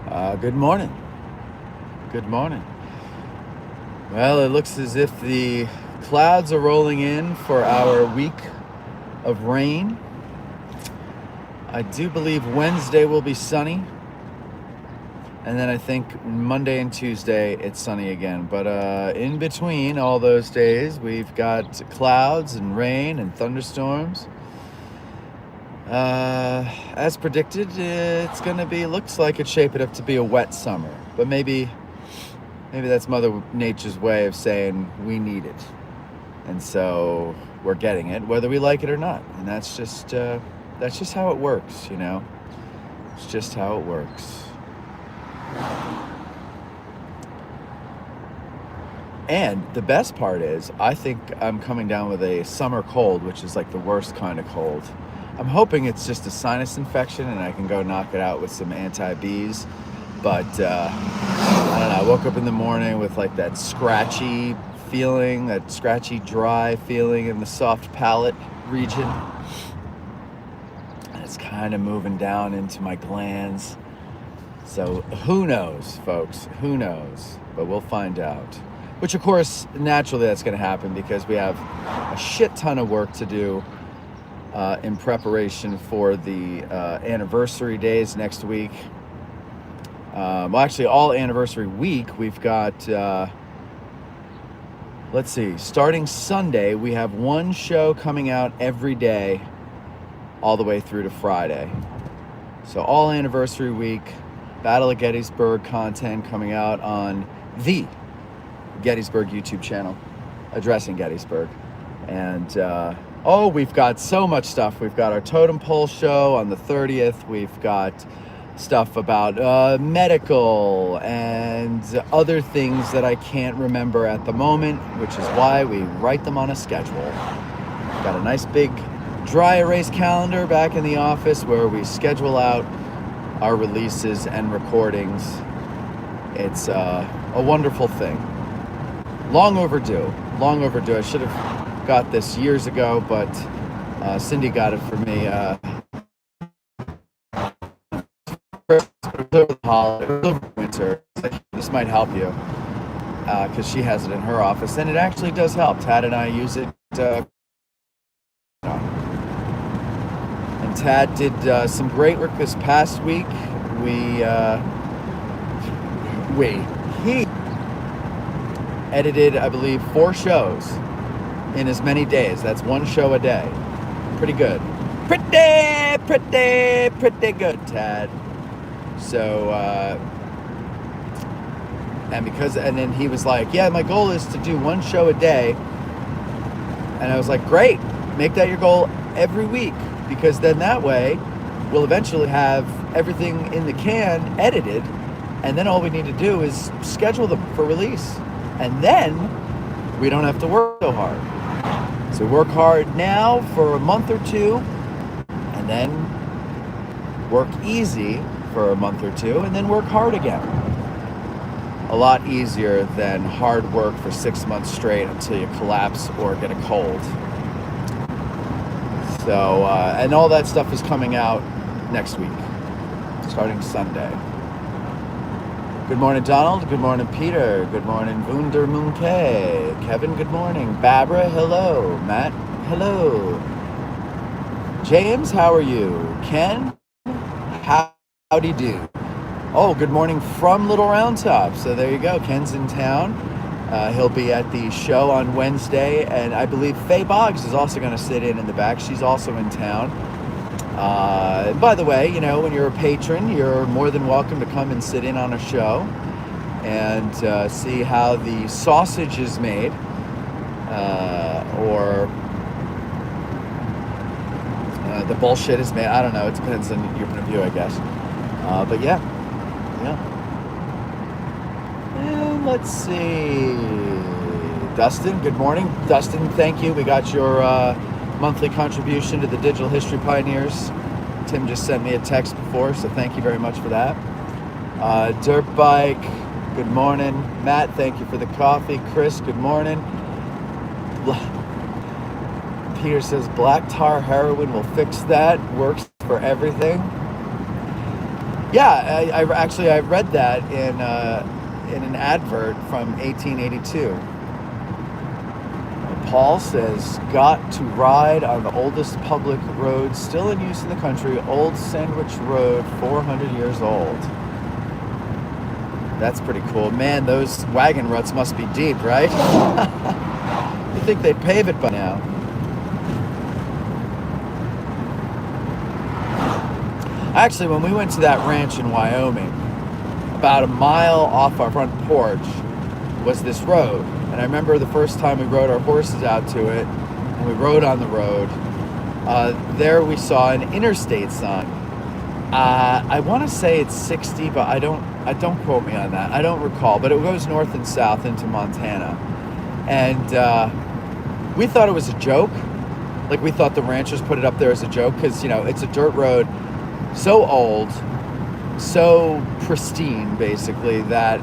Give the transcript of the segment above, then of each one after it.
Good morning. Good morning. Well, it looks as if the clouds are rolling in for our week of rain. I do believe Wednesday will be sunny. And then I think Monday and Tuesday it's sunny again. But in between all those days, we've got clouds and rain and thunderstorms. As predicted, it's going to be, looks like it's shaping up to be a wet summer. But maybe that's Mother Nature's way of saying we need it. And so we're getting it, whether we like it or not. And that's just how it works, you know? It's just how it works. And the best part is, I think I'm coming down with a summer cold, which is like the worst kind of cold. I'm hoping it's just a sinus infection and I can go knock it out with some anti-bees. But I don't know, I woke up in the morning with like that scratchy feeling, that scratchy, dry feeling in the soft palate region. And it's kind of moving down into my glands. So who knows, folks? Who knows? But we'll find out. Which, of course, naturally that's going to happen because we have a shit ton of work to do in preparation for the anniversary days next week. Well, actually, all anniversary week, we've got, let's see, starting Sunday, we have one show coming out every day all the way through to Friday. So all anniversary week, Battle of Gettysburg content coming out on the Gettysburg YouTube channel, addressing Gettysburg. And, we've got so much stuff. We've got our Totem Pole show on the 30th. We've got stuff about medical and other things that I can't remember at the moment, which is why we write them on a schedule. Got a nice big dry erase calendar back in the office where we schedule out our releases and recordings. It's a wonderful thing. Long overdue. I should have got this years ago, but Cindy got it for me. Over the holiday, over winter. This might help you because she has it in her office, and it actually does help. Tad and I use it. And Tad did some great work this past week. He edited, I believe, 4 shows in as many days. That's 1 show a day. Pretty good. Pretty good, Tad. So, and then he was like, yeah, my goal is to do 1 show a day. And I was like, great, make that your goal every week, because then that way we'll eventually have everything in the can edited, and then all we need to do is schedule them for release. And then we don't have to work so hard. So work hard now for a month or 2, and then work easy for a month or 2, and then work hard again. A lot easier than hard work for 6 months straight until you collapse or get a cold. So, and all that stuff is coming out next week, starting Sunday. Good morning, Donald. Good morning, Peter. Good morning, Wunder Munke. Kevin, good morning. Barbara, hello. Matt, hello. James, how are you? Ken, howdy do. Oh, good morning from Little Round Top. So there you go. Ken's in town. He'll be at the show on Wednesday. And I believe Faye Boggs is also going to sit in the back. She's also in town. By the way, you know, when you're a patron, you're more than welcome to come and sit in on a show and see how the sausage is made, or the bullshit is made. I don't know. It depends on your point of view, I guess. But yeah. And let's see. Dustin, good morning. Dustin, thank you. We got your monthly contribution to the Digital History Pioneers. Tim just sent me a text before, so thank you very much for that. Dirt Bike, good morning. Matt, thank you for the coffee. Chris, good morning. Peter says black tar heroin will fix that. Works for everything. Yeah, I read that in an advert from 1882. Paul says, got to ride on the oldest public road still in use in the country, Old Sandwich Road, 400 years old. That's pretty cool. Man, those wagon ruts must be deep, right? You think they'd pave it by now. Actually, when we went to that ranch in Wyoming, about a mile off our front porch was this road. And I remember the first time we rode our horses out to it, and we rode on the road, there we saw an interstate sign. I want to say it's 60, but I don't quote me on that. I don't recall, but it goes north and south into Montana. And we thought it was a joke. Like, we thought the ranchers put it up there as a joke because, it's a dirt road, so old, so pristine, basically, that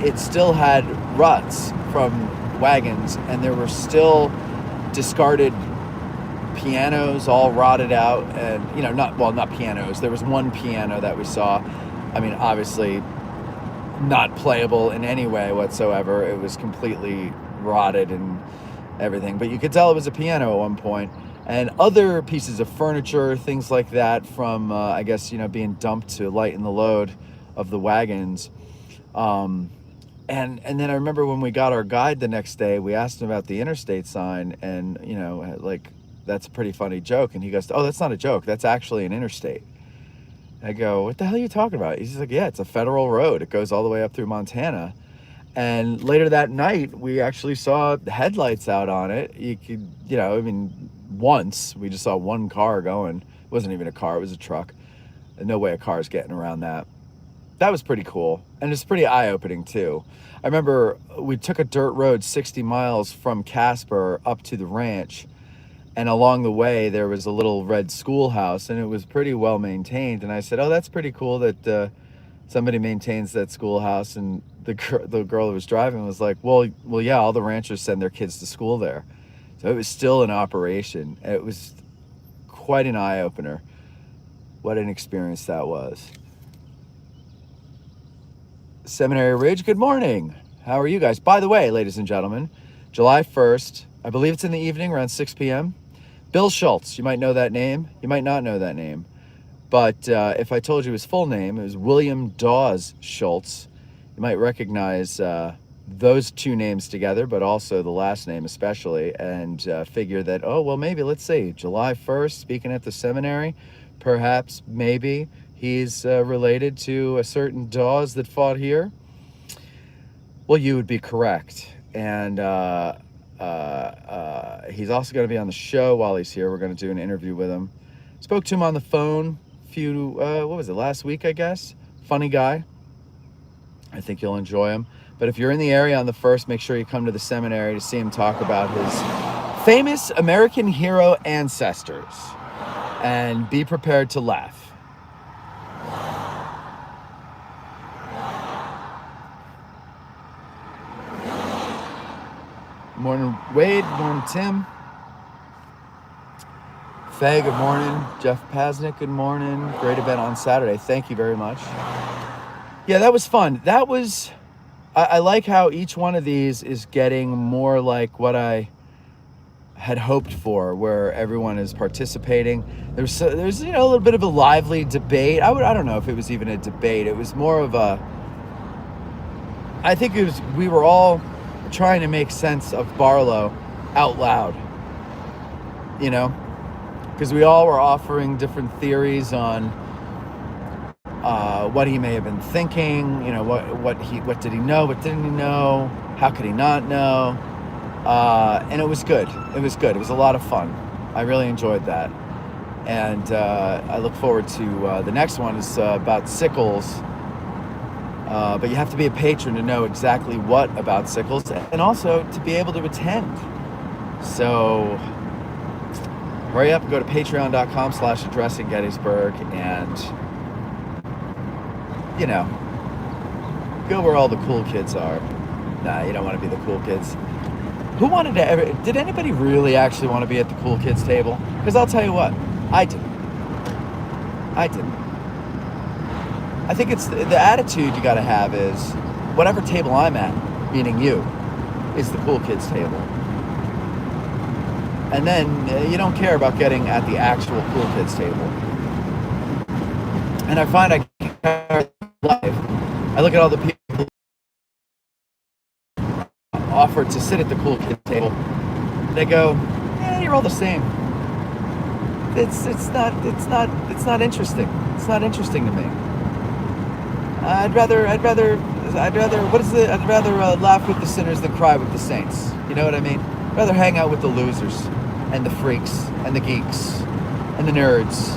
it still had ruts from wagons, and there were still discarded pianos all rotted out, and not pianos. There was one piano that we saw. I mean, obviously not playable in any way whatsoever. It was completely rotted and everything, but you could tell it was a piano at one point. And other pieces of furniture, things like that, from I guess being dumped to lighten the load of the wagons. And then I remember when we got our guide the next day, we asked him about the interstate sign, and that's a pretty funny joke. And he goes, "Oh, that's not a joke. That's actually an interstate." I go, "What the hell are you talking about?" He's like, "Yeah, it's a federal road. It goes all the way up through Montana." And later that night, we actually saw headlights out on it. You could, once we just saw one car going. It wasn't even a car, it was a truck. And no way a car's getting around that. That was pretty cool. And it's pretty eye-opening too. I remember we took a dirt road 60 miles from Casper up to the ranch. And along the way, there was a little red schoolhouse, and it was pretty well maintained. And I said, "Oh, that's pretty cool that somebody maintains that schoolhouse." And the girl who was driving was like, well, yeah, all the ranchers send their kids to school there. So it was still in operation. It was quite an eye-opener. What an experience that was. Seminary Ridge, good morning. How are you guys? By the way, ladies and gentlemen, July 1st, I believe it's in the evening, around 6 p.m. Bill Schultz, you might know that name. You might not know that name. But if I told you his full name, it was William Dawes Schultz. You might recognize those two names together, but also the last name especially, and figure that, oh, well, maybe, let's see, July 1st, speaking at the seminary, perhaps, maybe, he's related to a certain Dawes that fought here. Well, you would be correct. And he's also going to be on the show while he's here. We're going to do an interview with him. Spoke to him on the phone last week, I guess. Funny guy. I think you'll enjoy him. But if you're in the area on the 1st, make sure you come to the seminary to see him talk about his famous American hero ancestors. And be prepared to laugh. Morning, Wade. Morning, Tim. Faye, good morning. Jeff Pasnick, good morning. Great event on Saturday. Thank you very much. Yeah, that was fun. I like how each one of these is getting more like what I had hoped for, where everyone is participating. There's a little bit of a lively debate. I don't know if it was even a debate. It was more of I think we were all trying to make sense of Barlow out loud, because we all were offering different theories on what he may have been thinking, what did he know, what didn't he know, how could he not know, and it was good. It was a lot of fun. I really enjoyed that, and I look forward to the next one is about sickles, but you have to be a patron to know exactly what about sickles, and also to be able to attend. So hurry up and go to patreon.com/addressing Gettysburg and go where all the cool kids are. Nah, you don't want to be the cool kids. Did anybody really actually want to be at the cool kids table? Because I'll tell you what, I didn't. I think it's the attitude you got to have is whatever table I'm at, meaning you, is the cool kids table. And then you don't care about getting at the actual cool kids table. And I find I carry life. I look at all the people offered to sit at the cool kids table. They go, yeah, you're all the same. It's not interesting. It's not interesting to me. I'd rather laugh with the sinners than cry with the saints. You know what I mean? I'd rather hang out with the losers and the freaks and the geeks and the nerds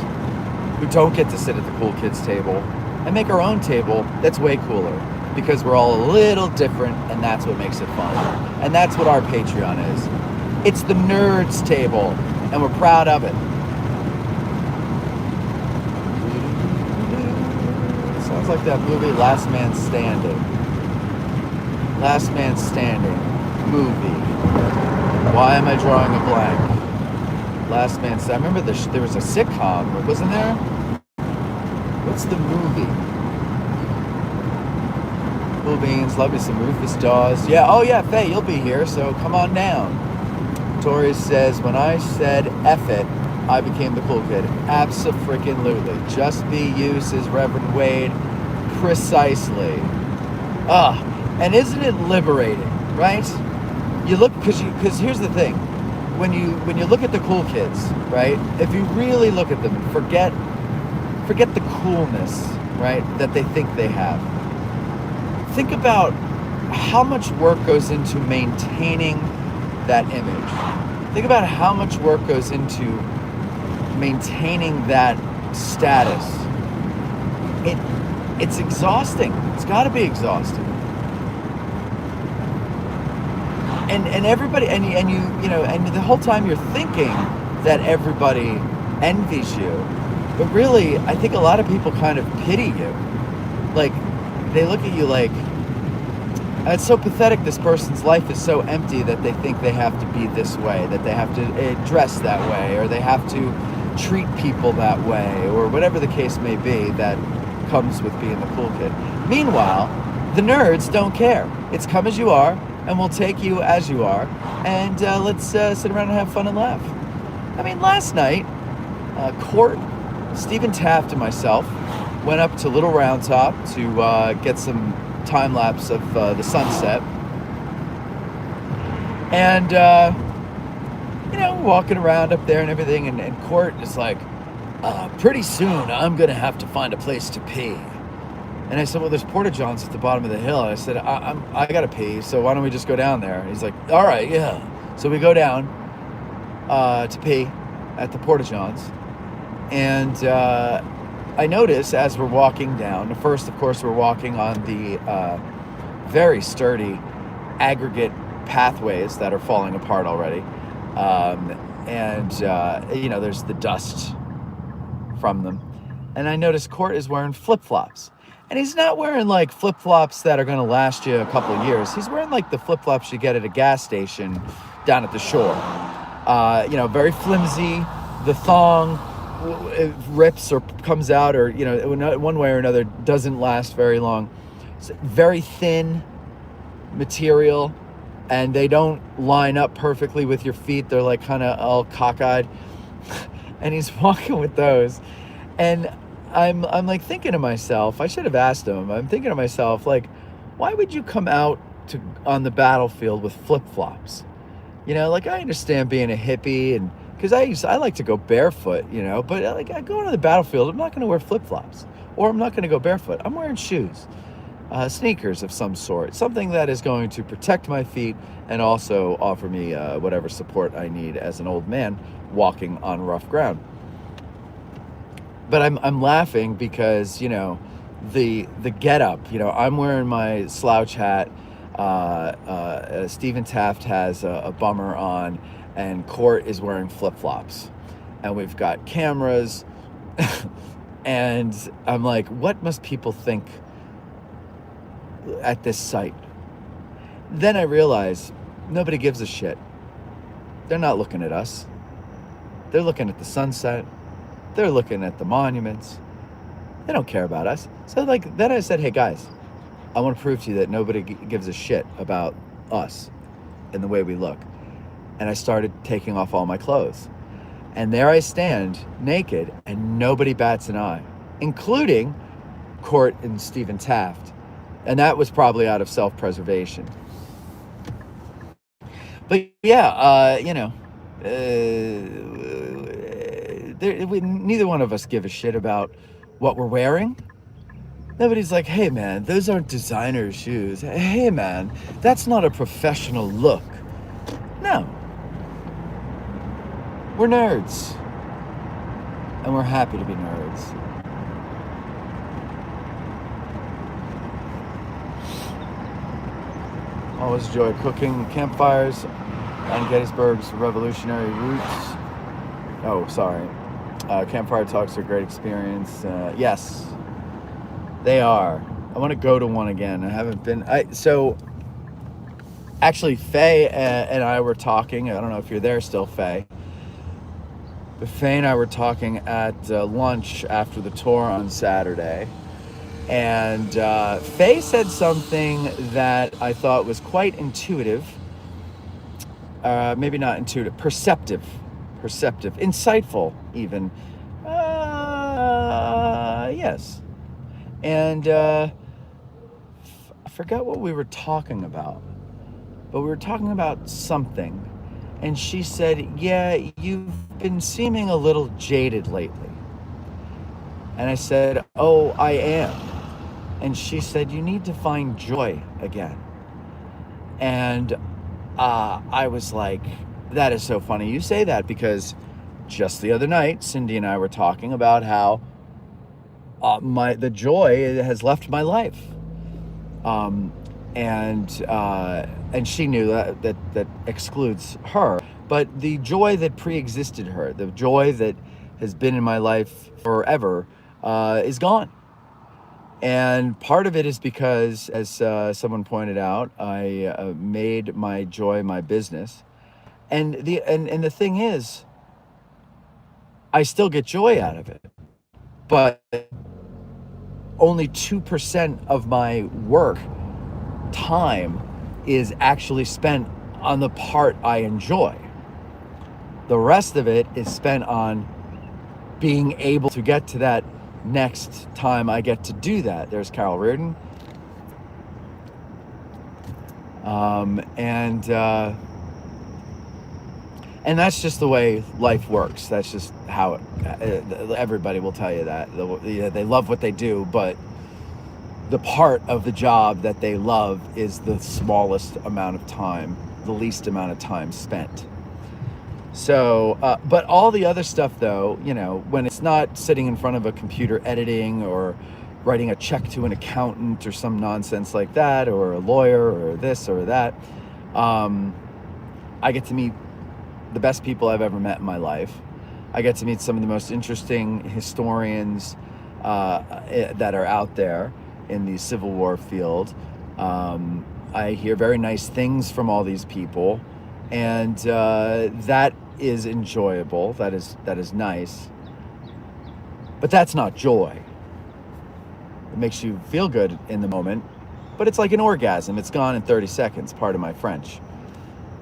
who don't get to sit at the cool kids table and make our own table that's way cooler because we're all a little different, and that's what makes it fun. And that's what our Patreon is. It's the nerds table, and we're proud of it. Sounds like that movie Last Man Standing. Last Man Standing movie. Why am I drawing a blank? Last Man Standing. I remember there was a sitcom, wasn't there? What's the movie? Cool beans, love me some Rufus Dawes. Yeah, oh yeah, Faye, you'll be here, so come on down. Tori says, when I said F it, I became the cool kid. Abso-freaking-lutely. Just be you, says Reverend Wade. Precisely. And isn't it liberating, right? You look, because here's the thing. When you look at the cool kids, right? If you really look at them, forget the coolness, right, that they think they have. Think about how much work goes into maintaining that image. Think about how much work goes into maintaining that status. It's exhausting. It's got to be exhausting. And everybody, and you know, and the whole time you're thinking that everybody envies you, but really, I think a lot of people kind of pity you. Like, they look at you like, it's so pathetic, this person's life is so empty that they think they have to be this way, that they have to dress that way, or they have to treat people that way, or whatever the case may be that comes with being the cool kid. Meanwhile, the nerds don't care. It's come as you are, and we'll take you as you are, and let's sit around and have fun and laugh. I mean, last night, Court, Stephen Taft, and myself went up to Little Round Top to get some time lapse of the sunset, and you know, walking around up there and everything, and Court is like, pretty soon I'm gonna have to find a place to pee. And I said, well, there's porta-johns at the bottom of the hill. And I said, I gotta pee, so why don't we just go down there? And he's like, all right, yeah. So we go down to pee at the porta-johns, and I notice as we're walking down, first, of course, we're walking on the very sturdy aggregate pathways that are falling apart already. You know, there's the dust from them. And I notice Court is wearing flip-flops. And he's not wearing like flip-flops that are going to last you a couple of years. He's wearing like the flip-flops you get at a gas station down at the shore. You know, very flimsy. The thong it rips or comes out, or, you know, one way or another, doesn't last very long. It's very thin material, and they don't line up perfectly with your feet. They're like kind of all cockeyed. And he's walking with those, and I'm like thinking to myself, I should have asked him. I'm thinking to myself, like, why would you come out on the battlefield with flip-flops? You know, like, I understand being a hippie, and because I like to go barefoot, you know, but like, I go on the battlefield, I'm not going to wear flip-flops, or I'm not going to go barefoot. I'm wearing shoes, sneakers of some sort, something that is going to protect my feet and also offer me whatever support I need as an old man walking on rough ground. But I'm laughing because, you know, the get up, you know, I'm wearing my slouch hat. Stephen Taft has a bummer on, and Court is wearing flip-flops, and we've got cameras. And I'm like, what must people think at this site? Then I realize nobody gives a shit. They're not looking at us. They're looking at the sunset. They're looking at the monuments. They don't care about us. So like then I said, hey guys, I want to prove to you that nobody gives a shit about us and the way we look. And I started taking off all my clothes. And there I stand naked and nobody bats an eye, including Court and Stephen Taft. And that was probably out of self-preservation. But yeah, neither one of us give a shit about what we're wearing. Nobody's like, hey man, those aren't designer shoes. Hey man, that's not a professional look. No. We're nerds. And we're happy to be nerds. Always enjoy cooking campfires on Gettysburg's revolutionary roots. Oh, sorry. Campfire talks are a great experience. Yes, they are. I want to go to one again. I haven't been. So, actually, Faye and I were talking. I don't know if you're there still, Faye. But Faye and I were talking at lunch after the tour on Saturday. And Faye said something that I thought was quite intuitive. Maybe not intuitive, perceptive, insightful even. Yes. And I forgot what we were talking about. But we were talking about something. And she said, yeah, you've been seeming a little jaded lately. And I said, oh, I am. And she said, you need to find joy again. And I was like, that is so funny you say that, because just the other night, Cindy and I were talking about how the joy has left my life. And she knew that excludes her. But the joy that pre-existed her, the joy that has been in my life forever, is gone. And part of it is because, as someone pointed out, I made my joy my business. And the thing is, I still get joy out of it. But only 2% of my work time is actually spent on the part I enjoy. The rest of it is spent on being able to get to that next time I get to do that. There's Carol Reardon. And that's just the way life works. That's just how everybody will tell you that. They love what they do, but the part of the job that they love is the smallest amount of time, the least amount of time spent. So, but all the other stuff though, when it's not sitting in front of a computer editing or writing a check to an accountant or some nonsense like that, or a lawyer or this or that, I get to meet the best people I've ever met in my life. I get to meet some of the most interesting historians that are out there in the Civil War field. I hear very nice things from all these people, and that is enjoyable. That is nice. But that's not joy. It makes you feel good in the moment, but it's like an orgasm. It's gone in 30 seconds, pardon my French.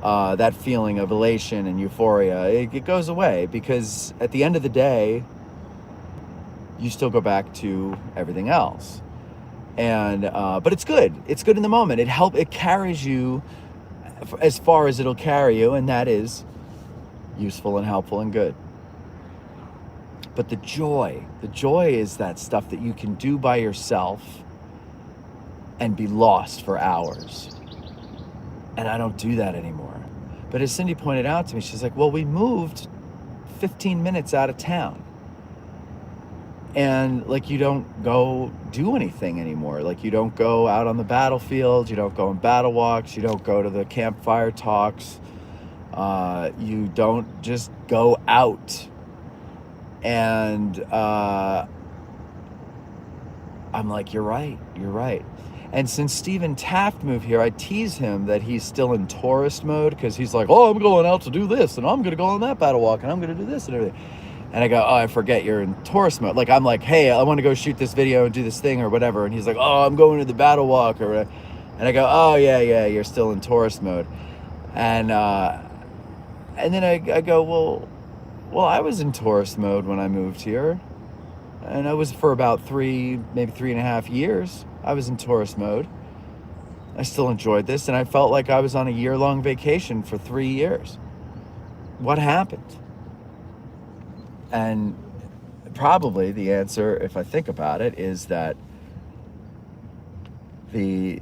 That feeling of elation and euphoria, it goes away, because at the end of the day, you still go back to everything else. And but it's good. It's good in the moment. It carries you as far as it'll carry you, and that is useful and helpful and good. But the joy is that stuff that you can do by yourself and be lost for hours. And I don't do that anymore. But as Cindy pointed out to me, she's like, well, we moved 15 minutes out of town. And like, you don't go do anything anymore. Like, you don't go out on the battlefield. You don't go on battle walks. You don't go to the campfire talks. You don't just go out. And I'm like, you're right. And since Stephen Taft moved here, I tease him that he's still in tourist mode, because he's like, oh, I'm going out to do this, and I'm going to go on that battle walk, and I'm going to do this and everything. And I go, oh, I forget you're in tourist mode. Like, I'm like, hey, I want to go shoot this video and do this thing or whatever. And he's like, oh, I'm going to the battle walk or whatever. And I go, oh, yeah, you're still in tourist mode. And then I go, well, I was in tourist mode when I moved here. And I was for about maybe 3.5 years. I was in tourist mode. I still enjoyed this. And I felt like I was on a year-long vacation for 3 years. What happened? And probably the answer, if I think about it, is that the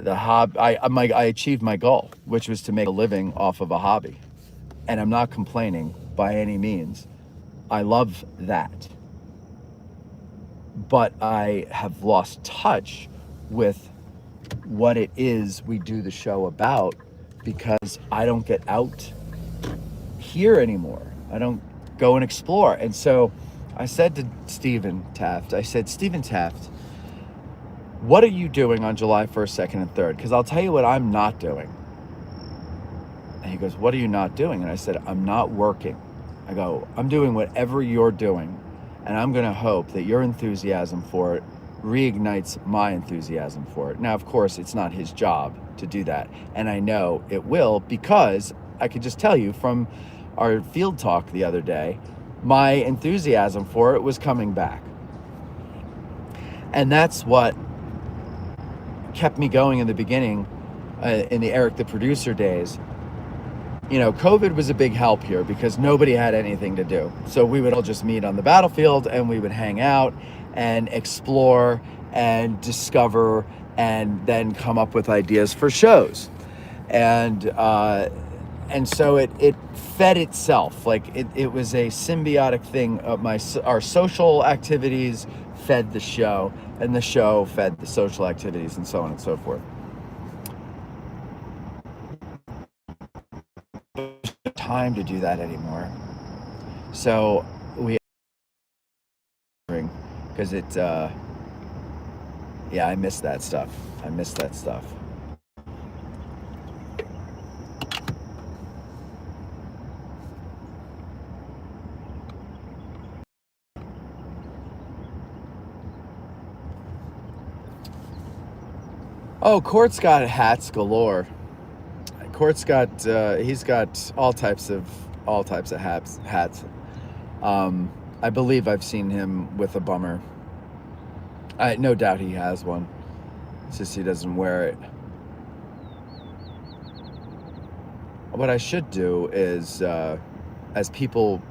hobby. I achieved my goal, which was to make a living off of a hobby, and I'm not complaining by any means. I love that, but I have lost touch with what it is we do the show about because I don't get out here anymore. I don't go and explore. And so I said to Stephen Taft, what are you doing on July 1st, 2nd, and 3rd? Because I'll tell you what I'm not doing. And he goes, what are you not doing? And I said, I'm not working. I go, I'm doing whatever you're doing, and I'm going to hope that your enthusiasm for it reignites my enthusiasm for it. Now, of course, it's not his job to do that. And I know it will, because I could just tell you from our field talk the other day, my enthusiasm for it was coming back. And that's what kept me going in the beginning, in the Eric the Producer days. You know, COVID was a big help here because nobody had anything to do. So we would all just meet on the battlefield and we would hang out and explore and discover and then come up with ideas for shows. And so it fed itself. Like it was a symbiotic thing. Our social activities fed the show, and the show fed the social activities, and so on and so forth. Time to do that anymore. So we, because I miss that stuff. Oh, Court's got hats galore. Court's got he's got all types of hats. I believe I've seen him with a bummer. No doubt he has one. It's just he doesn't wear it. What I should do is, as people,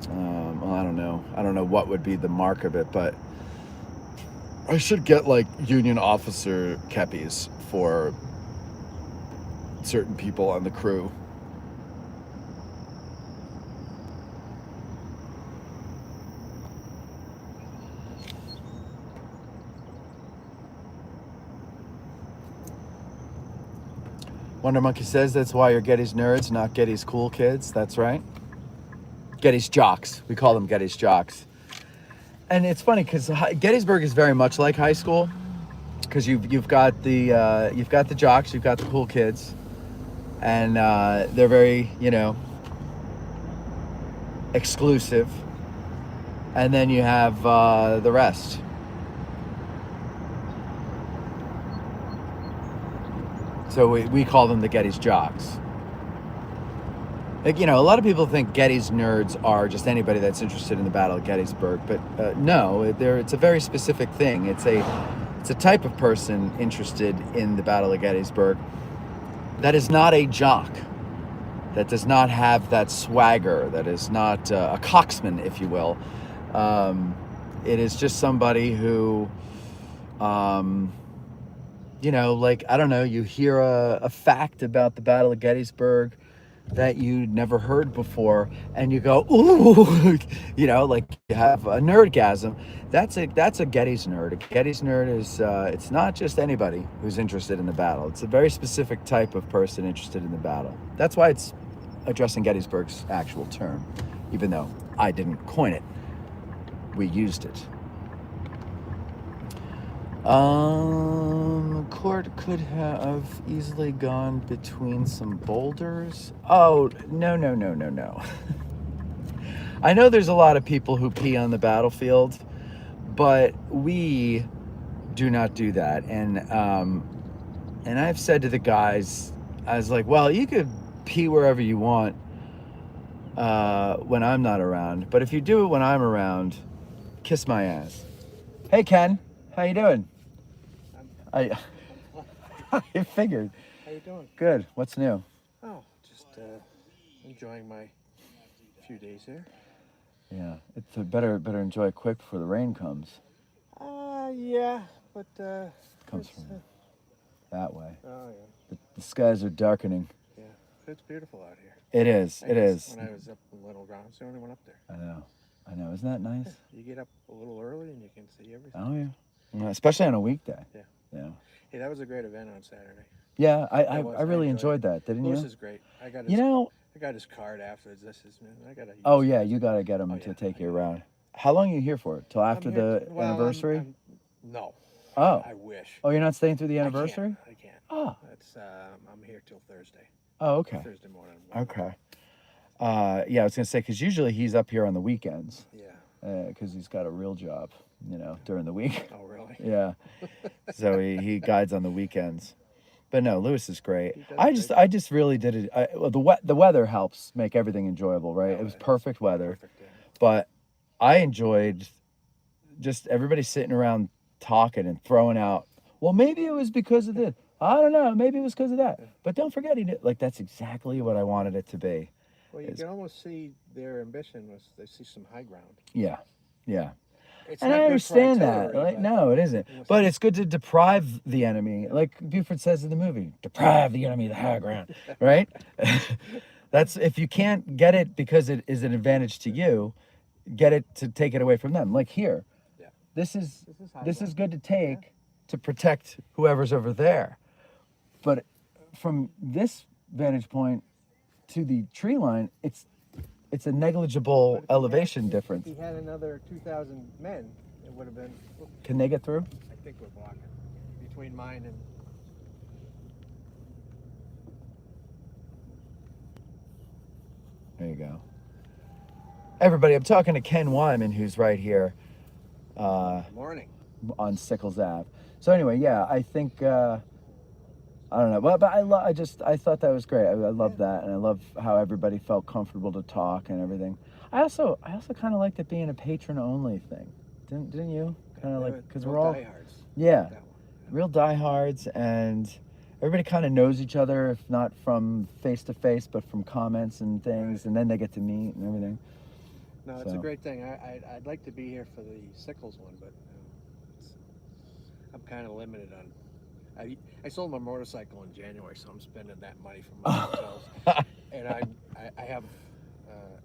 well, I don't know what would be the mark of it, but I should get like Union officer keppies for certain people on the crew. Wonder Monkey says that's why you're Getty's nerds, not Getty's cool kids. That's right. Getty's jocks. We call them Getty's jocks. And it's funny because Gettysburg is very much like high school, because you've got the jocks, you've got the cool kids, and they're very, exclusive, and then you have the rest. So we call them the Getty's jocks. Like, a lot of people think Getty's nerds are just anybody that's interested in the Battle of Gettysburg, but no, it's a very specific thing. It's a type of person interested in the Battle of Gettysburg that is not a jock, that does not have that swagger, that is not a coxman, if you will. It is just somebody who, I don't know, you hear a fact about the Battle of Gettysburg that you never heard before, and you go, ooh, like you have a nerdgasm. That's a Getty's nerd. A Getty's nerd is, it's not just anybody who's interested in the battle. It's a very specific type of person interested in the battle. That's why it's addressing Gettysburg's actual term, even though I didn't coin it. We used it. court could have easily gone between some boulders. Oh, no. I know there's a lot of people who pee on the battlefield, but we do not do that. And I've said to the guys, I was like, well, you could pee wherever you want when I'm not around, but if you do it when I'm around, kiss my ass. Hey, Ken, how you doing? I figured. How you doing? Good. What's new? Oh, just enjoying my few days here. Yeah, it's better enjoy it quick before the rain comes. Yeah, but Comes from that way. Oh yeah. The skies are darkening. Yeah, it's beautiful out here. It is. It is. When I was up in Little Ground, it's the only one up there. I know. Isn't that nice? You get up a little early and you can see everything. Oh yeah. Especially on a weekday. Yeah. Yeah. Hey, that was a great event on Saturday. Yeah, I really enjoyed that, didn't you? Lewis is great. I got his card afterwards. Oh yeah, you gotta get him to take you around. How long are you here for? Till after the anniversary? No. Oh. I wish. Oh, you're not staying through the anniversary? I can't. Oh. I'm here till Thursday. Oh, okay. Thursday morning. Okay. Yeah, I was gonna say because usually he's up here on the weekends. Yeah. Because he's got a real job, during the week. Oh, really? Yeah. So he guides on the weekends. But no, Lewis is great. I just really did it. The weather helps make everything enjoyable, right? It was perfect weather. Perfect, yeah. But I enjoyed just everybody sitting around talking and throwing out, well, maybe it was because of this. I don't know. Maybe it was because of that. Yeah. But don't forget, that's exactly what I wanted it to be. Well, you can almost see their ambition was they see some high ground. Yeah. Yeah. And I understand that. No, it isn't. But it's good to deprive the enemy. Like Buford says in the movie, deprive the enemy of the high ground, right? That's if you can't get it because it is an advantage to you, get it to take it away from them. Like here, this is good to take to protect whoever's over there. But from this vantage point to the tree line, it's a negligible elevation difference. If he had another 2,000 men, it would have been... Can they get through? I think we're blocking. Between mine and... There you go. Everybody, I'm talking to Ken Wyman, who's right here. Morning. On Sickles Ave. So anyway, yeah, I think... I don't know, but I thought that was great. I love that, and I love how everybody felt comfortable to talk and everything. I also kind of liked it being a patron only thing, didn't you? Kind of like because we're all diehards. Yeah, real diehards, and everybody kind of knows each other, if not from face to face, but from comments and things, and then they get to meet and everything. No, it's a great thing. I'd like to be here for the Sickles one, but I'm kind of limited on. I sold my motorcycle in January, so I'm spending that money for my hotels. And I have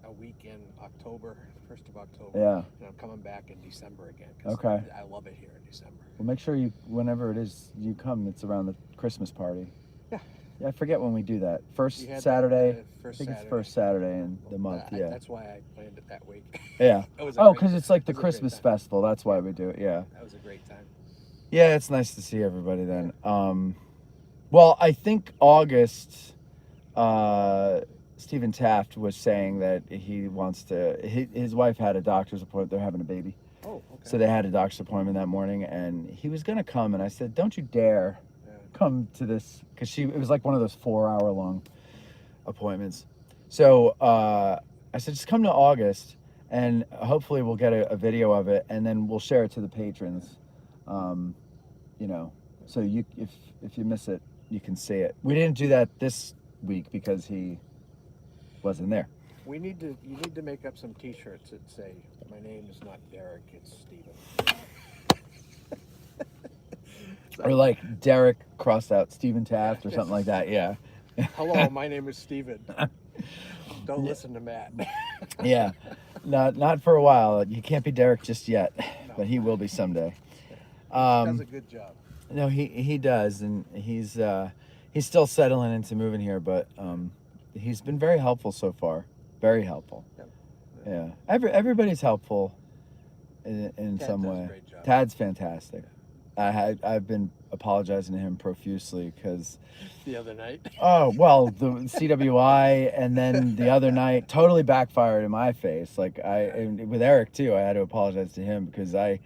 a week in October, 1st of October. Yeah. And I'm coming back in December again. Okay. I love it here in December. Well, make sure whenever it is you come, it's around the Christmas party. Yeah. I forget when we do that. First Saturday. I think it's first Saturday in the month. Yeah. That's why I planned it that week. Yeah. Because it's like the Christmas festival. That's why we do it. Yeah. That was a great time. Yeah, it's nice to see everybody then. Well, I think August, Stephen Taft was saying that he wants to, his wife had a doctor's appointment. They're having a baby. Oh, okay. So they had a doctor's appointment that morning, and he was going to come, and I said, don't you dare come to this, because it was like one of those 4-hour-long appointments. So I said, just come to August, and hopefully we'll get a video of it, and then we'll share it to the patrons. So if you miss it, you can see it. We didn't do that this week because he wasn't there. You need to make up some T-shirts that say, "My name is not Derek, it's Stephen." Or like Derek crossed out Stephen Taft or something like that. Yeah. Hello, my name is Stephen. Don't listen to Matt. Yeah, not for a while. You can't be Derek just yet, but he will be someday. He does a good job. No, he does, and he's still settling into moving here, but he's been very helpful so far. Very helpful. Yeah. Everybody's helpful in some way. Great job. Tad's fantastic. I've been apologizing to him profusely because The other night. oh well, the CWI and then the other night totally backfired in my face. Like and with Eric too, I had to apologize to him because I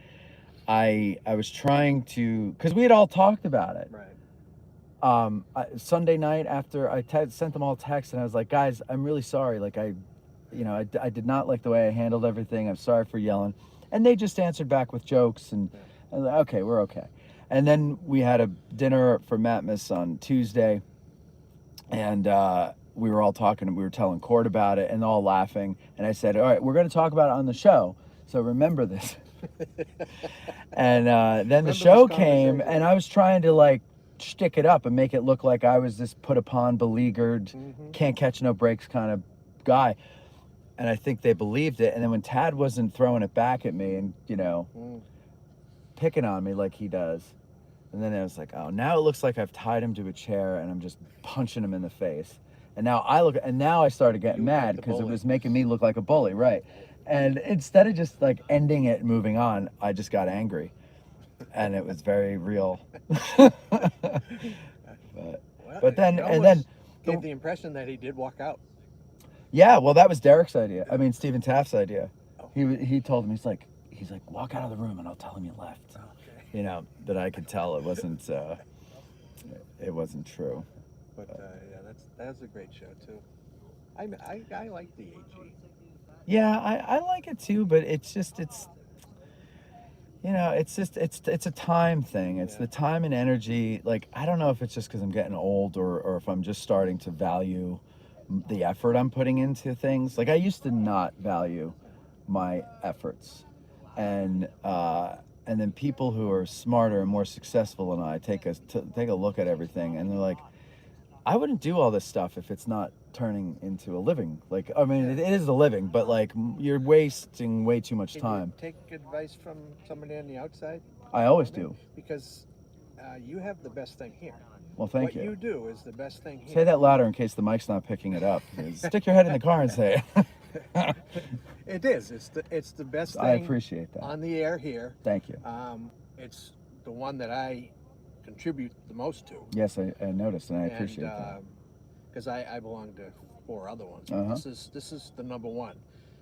was trying to because we had all talked about it. Right. Sunday night after I sent them all text and I was like, guys, I'm really sorry. Like I did not like the way I handled everything. I'm sorry for yelling, and they just answered back with jokes and I was like, okay, we're okay. And then we had a dinner for Matmas on Tuesday, and we were all talking. We were telling Court about it and all laughing. And I said, all right, we're going to talk about it on the show. So remember this. And then the show came, and I was trying to like shtick it up and make it look like I was this put upon, beleaguered, can't catch no breaks kind of guy. And I think they believed it. And then when Tad wasn't throwing it back at me and, picking on me like he does, and then I was like, oh, now it looks like I've tied him to a chair and I'm just punching him in the face. And now I started getting mad because it was making me look like a bully, right? And instead of just like ending it and moving on, I just got angry. And it was very real. but then gave the impression that he did walk out. Yeah, well, that was Derek's idea. I mean, Stephen Taft's idea. He told him, he's like, walk out of the room and I'll tell him you left. Okay. That I could tell it wasn't true. But that's a great show too. I like the AG. Yeah, I like it too, but it's a time thing. It's the time and energy. Like, I don't know if it's just because I'm getting old or if I'm just starting to value the effort I'm putting into things. Like, I used to not value my efforts, and then people who are smarter and more successful than I take a look at everything, and they're like, I wouldn't do all this stuff if it's not turning into a living. Like, I mean, it is a living, but like you're wasting way too much time. Can you take advice from somebody on the outside? I always do. Because you have the best thing here. Well, thank you. What you do is the best thing here. Say that louder in case the mic's not picking it up. Stick your head in the car and say it. It is. It's the best thing. I appreciate that. On the air here. Thank you. It's the one that I contribute the most to. Yes, I noticed, and I appreciate that. Because I belong to 4 other ones. This is the number one.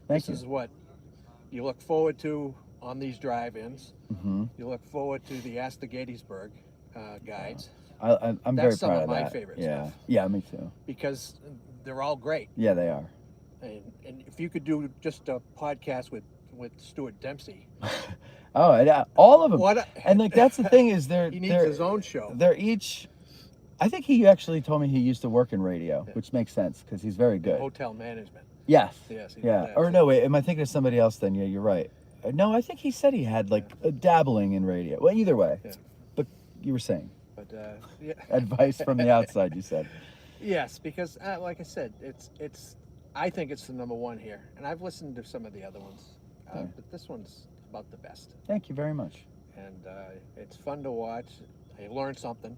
Thank you. This is what you look forward to on these drive-ins. Mm-hmm. You look forward to the Ask the Gettysburg guides. I'm very proud of that. That's some of my favorite stuff. Yeah, me too. Because they're all great. Yeah, they are. And if you could do just a podcast with Stuart Dempsey. Oh, all of them. And like that's the thing is he needs his own show. They're each. I think he actually told me he used to work in radio, which makes sense because he's very good. Hotel management. Yes. Yes. Yeah. Or no, wait. Am I thinking of somebody else? Then yeah, you're right. No, I think he said he had like a dabbling in radio. Well, either way. Yeah. But you were saying. But yeah. Advice from the outside, you said. Yes, because like I said, it's. I think it's the number one here, and I've listened to some of the other ones, but this one's about the best. Thank you very much. And it's fun to watch. I learn something.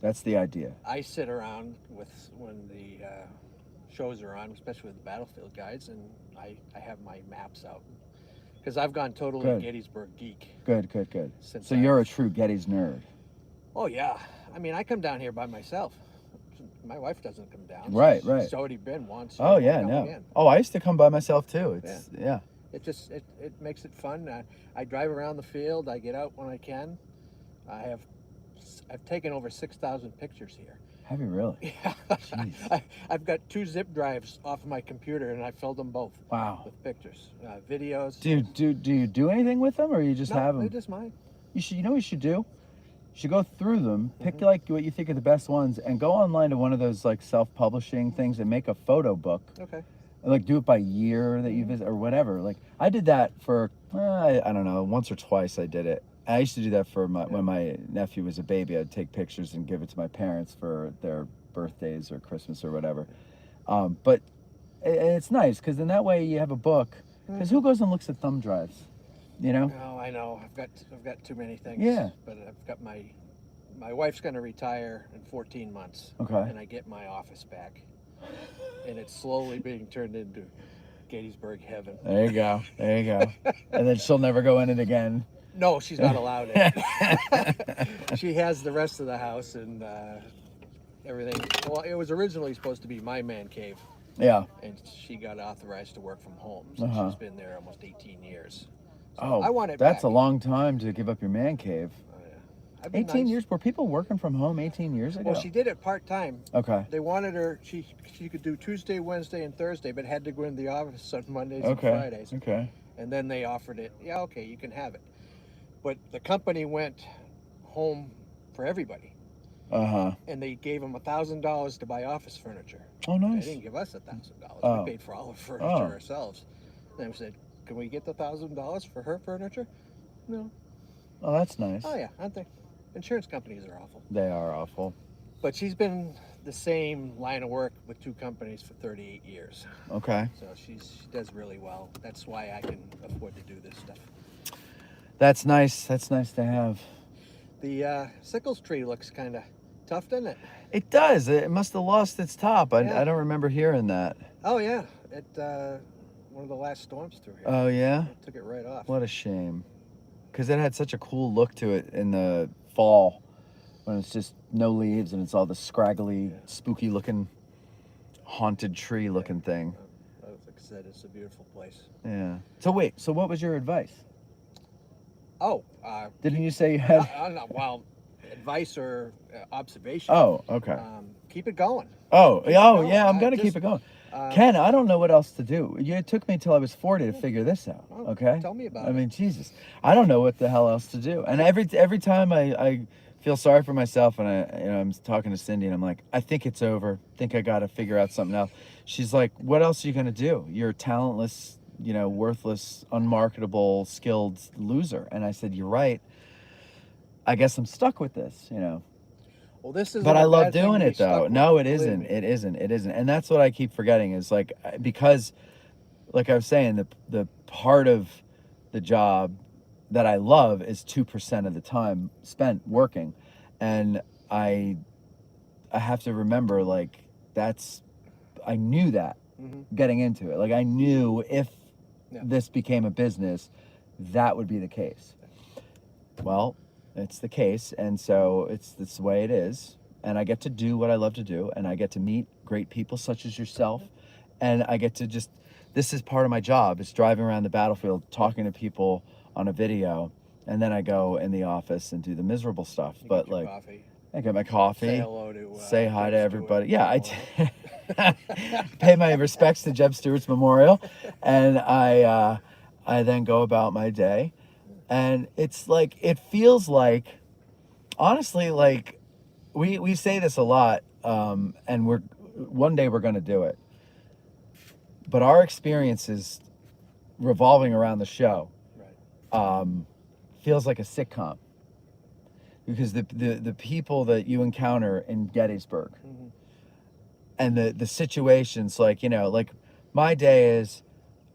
That's the idea. I sit around when the shows are on, especially with the battlefield guides, and I have my maps out because I've gone totally Gettysburg geek. Good. So you're a true Gettys nerd. Oh yeah, I mean I come down here by myself. My wife doesn't come down. Right. She's already been once. Oh yeah, no. In. Oh, I used to come by myself too. Yeah. It makes it fun. I drive around the field. I get out when I can. I've taken over 6,000 pictures here. Have you really? Yeah. I've got 2 zip drives off of my computer, and I filled them both. Wow. With pictures, videos. Do you do anything with them, or you just have them? No, they're just mine. You know what you should do? You should go through them, pick like what you think are the best ones, and go online to one of those like self-publishing things and make a photo book. Okay. And, like do it by year that you visit or whatever. Like I did that for I don't know, once or twice I did it. I used to do that for when my nephew was a baby. I'd take pictures and give it to my parents for their birthdays or Christmas or whatever. But it's nice because in that way you have a book. Because who goes and looks at thumb drives? You know? Oh, I know. I've got too many things. Yeah. But I've got my wife's going to retire in 14 months. Okay. And I get my office back, and it's slowly being turned into Gettysburg heaven. There you go. And then she'll never go in it again. No, she's not allowed it. She has the rest of the house and everything. Well, it was originally supposed to be my man cave. Yeah. And she got authorized to work from home. So she's been there almost 18 years. So Oh, I want it that's back. a long time to give up your man cave. Oh, yeah. 18 nice. years? Were people working from home 18 years ago? Well, she did it part-time. Okay. They wanted her, she could do Tuesday, Wednesday, and Thursday, but had to go into the office on Mondays and Fridays. Okay. And then they offered it, yeah, okay, you can have it. But the company went home for everybody. And they gave them $1,000 to buy office furniture. Oh, nice. They didn't give us $1,000. Oh. We paid for all the furniture ourselves. And I said, can we get the $1,000 for her furniture? No. Oh, that's nice. Oh, yeah, aren't they? Insurance companies are awful. They are awful. But she's been the same line of work with 2 companies for 38 years. Okay. So she does really well. That's why I can afford to do this stuff. That's nice. That's nice to have. The sickles tree looks kind of tough, doesn't it? It does. It must have lost its top. I don't remember hearing that. Oh, yeah. It one of the last storms through here. Oh, yeah? It took it right off. What a shame. Because it had such a cool look to it in the fall when it's just no leaves and it's all the scraggly, spooky looking, haunted tree looking thing. Like I said, it's a beautiful place. Yeah. So wait, so what was your advice? Oh. Didn't you say you had... well, advice or observation. Oh, okay. Keep it going. Oh, yeah, I'm going to keep it going. Ken, I don't know what else to do. It took me until I was 40 to figure this out, okay? Tell me about it. I mean, Jesus. I don't know what the hell else to do. And every time I feel sorry for myself and I'm talking to Cindy and I'm like, I think it's over. I think I got to figure out something else. She's like, what else are you going to do? You're a talentless, worthless, unmarketable, skilled loser. And I said, you're right. I guess I'm stuck with this, Well, this is. But I love doing it, though. No, it isn't. It isn't. And that's what I keep forgetting is because, like I was saying, the part of the job that I love is 2% of the time spent working, and I have to remember I knew that getting into it. I knew if this became a business, that would be the case. Well, it's the case, and so it's the way it is, and I get to do what I love to do, and I get to meet great people such as yourself, and I get to this is part of my job. It's driving around the battlefield, talking to people on a video, and then I go in the office and do the miserable stuff. But coffee. I get my coffee, say hello to, say hi to everybody. Yeah, pay my respects to Jeb Stewart's memorial, and I then go about my day. And it's it feels like, honestly, we say this a lot, and one day we're going to do it. But our experiences revolving around the show feels like a sitcom. Because the people that you encounter in Gettysburg and the situations, my day is,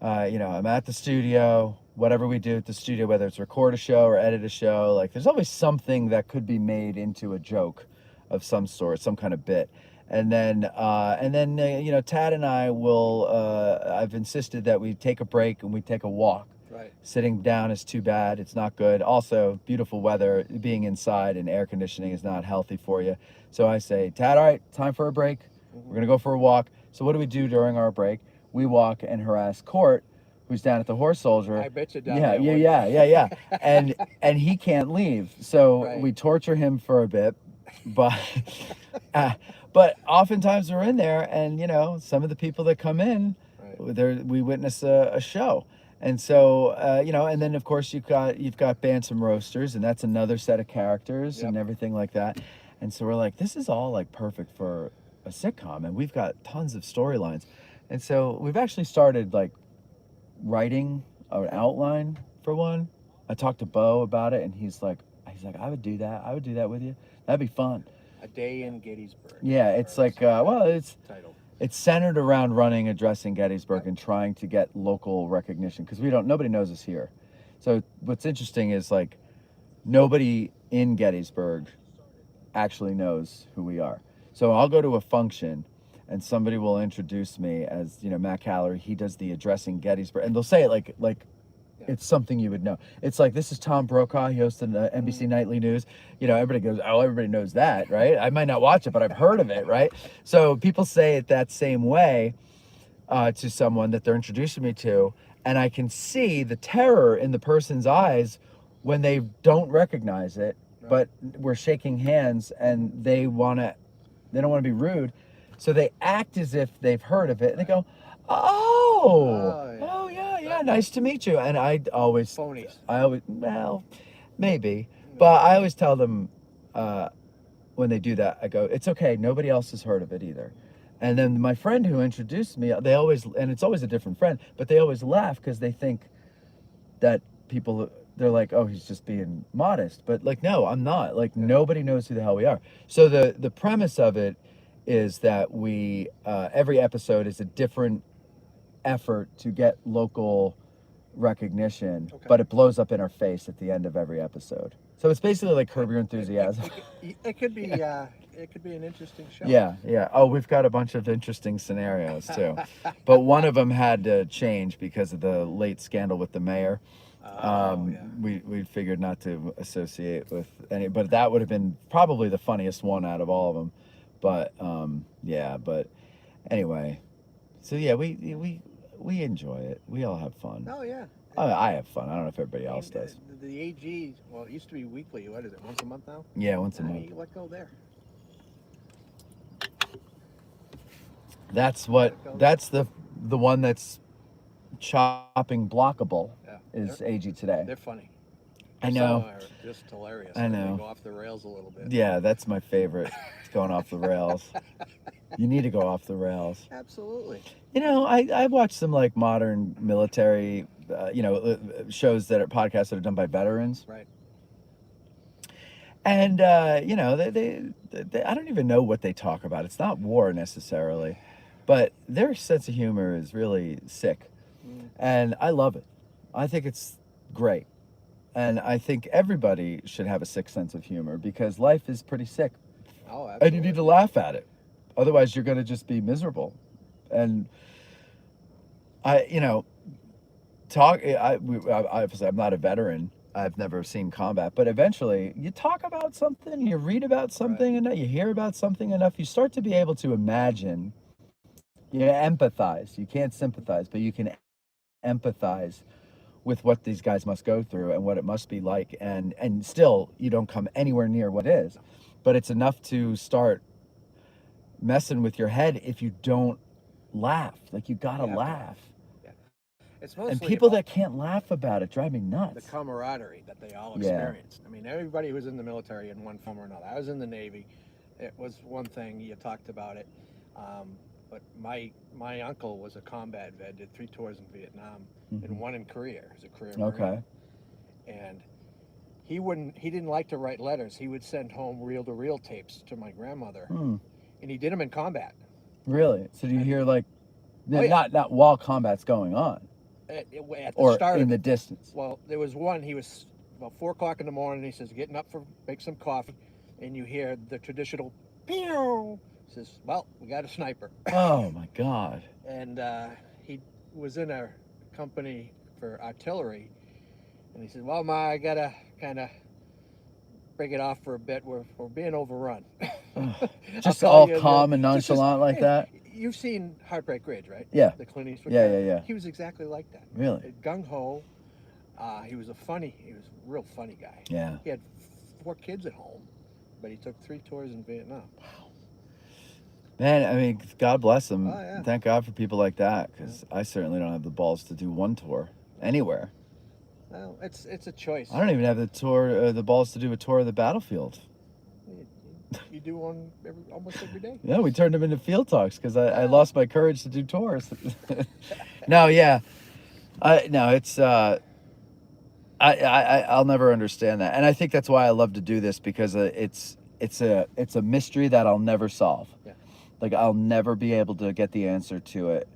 I'm at the studio, whatever we do at the studio, whether it's record a show or edit a show, there's always something that could be made into a joke of some sort, some kind of bit. And then Tad and I will, I've insisted that we take a break and we take a walk. Right. Sitting down is too bad. It's not good. Also, beautiful weather, being inside and air conditioning is not healthy for you. So I say, Tad, all right, time for a break. We're going to go for a walk. So what do we do during our break? We walk and harass Court, who's down at the Horse Soldier. I bet you down there. Yeah. And he can't leave. So we torture him for a bit. But oftentimes we're in there and, some of the people that come in, we witness a show. And so, and then of course you've got Bantam Roasters, and that's another set of characters and everything like that. And so we're like, this is all perfect for a sitcom, and we've got tons of storylines. And so we've actually started writing an outline for one. I talked to Bo about it, and he's like, I would do that. I would do that with you. That'd be fun. A Day in Gettysburg. Yeah, it's it's centered around addressing Gettysburg and trying to get local recognition, because nobody knows us here. So what's interesting is nobody in Gettysburg actually knows who we are. So I'll go to a function and somebody will introduce me as, Matt Callery. He does the addressing Gettysburg, and they'll say it like it's something you would know. It's like, this is Tom Brokaw. He hosted NBC Nightly News. You know, everybody goes, oh, everybody knows that, right? I might not watch it, but I've heard of it, right? So people say it that same way to someone that they're introducing me to, and I can see the terror in the person's eyes when they don't recognize it, but we're shaking hands and they don't want to be rude, so they act as if they've heard of it, and they go, oh yeah, nice to meet you. And Phonies. well, maybe, but I always tell them when they do that, I go, it's okay, nobody else has heard of it either. And then my friend who introduced me, and it's always a different friend, but they always laugh because they think that they're like, oh, he's just being modest. But like, no, I'm not. Like, nobody knows who the hell we are. So the premise of it is that we, every episode is a different effort to get local recognition, but it blows up in our face at the end of every episode. So it's basically like Curb Your Enthusiasm. It could be an interesting show. Yeah. Oh, we've got a bunch of interesting scenarios too, but one of them had to change because of the late scandal with the mayor. We figured not to associate with any, but that would have been probably the funniest one out of all of them. But but anyway, so yeah, we enjoy it. We all have fun. Oh yeah. I have fun. I don't know if everybody else does. The AG, well, it used to be weekly. What is it? Once a month now? Yeah, once a month. You let go there. That's the one that's chopping blockable. Is AG Today. They're funny. I know. Some are just hilarious. I know. They go off the rails a little bit. Yeah, that's my favorite. It's going off the rails. You need to go off the rails. Absolutely. You know, I watched some like modern military, shows that are podcasts that are done by veterans. Right. And they I don't even know what they talk about. It's not war necessarily, but their sense of humor is really sick, and I love it. I think it's great, and I think everybody should have a sick sense of humor because life is pretty sick. Oh, absolutely. And you need to laugh at it, otherwise you're going to just be miserable. And obviously I'm not a veteran. I've never seen combat, but eventually you talk about something, you read about something, and you hear about something enough, you start to be able to imagine, you empathize. You can't sympathize, but you can empathize with what these guys must go through and what it must be like, and still you don't come anywhere near what it is, but it's enough to start messing with your head if you don't laugh. Like, you gotta laugh. It's mostly and people that can't laugh about it drive me nuts. The camaraderie that they all experienced. I mean, everybody was in the military in one form or another. I was in the Navy. It was one thing, you talked about it. But my uncle was a combat vet, did 3 tours in Vietnam, and 1 in Korea. He was a career Marine. And he didn't like to write letters. He would send home reel-to-reel tapes to my grandmother, and he did them in combat. Really? So do you hear not while combat's going on? At the or start in the distance? Well, there was one, he was about 4 o'clock in the morning, he says, getting up make some coffee, and you hear the traditional pew. He says, well, we got a sniper. Oh my God. And he was in a company for artillery, and he said, well, Ma, I gotta kind of break it off for a bit, we're being overrun. Just all calm and nonchalant like that? You've seen Heartbreak Ridge, right? Yeah. The Clint Eastwood guy? Yeah. He was exactly like that. Really? Gung-ho. He was a real funny guy. Yeah. He had 4 kids at home, but he took 3 tours in Vietnam. Wow. Man, I mean, God bless him. Oh, yeah. Thank God for people like that, because I certainly don't have the balls to do 1 tour anywhere. Well, it's a choice. I don't even have the balls to do a tour of the battlefield. You do one almost every day. Yeah, we turned them into field talks because I lost my courage to do tours. No, yeah, it's I'll never understand that, and I think that's why I love to do this, because it's a mystery that I'll never solve. Yeah. Like, I'll never be able to get the answer to it.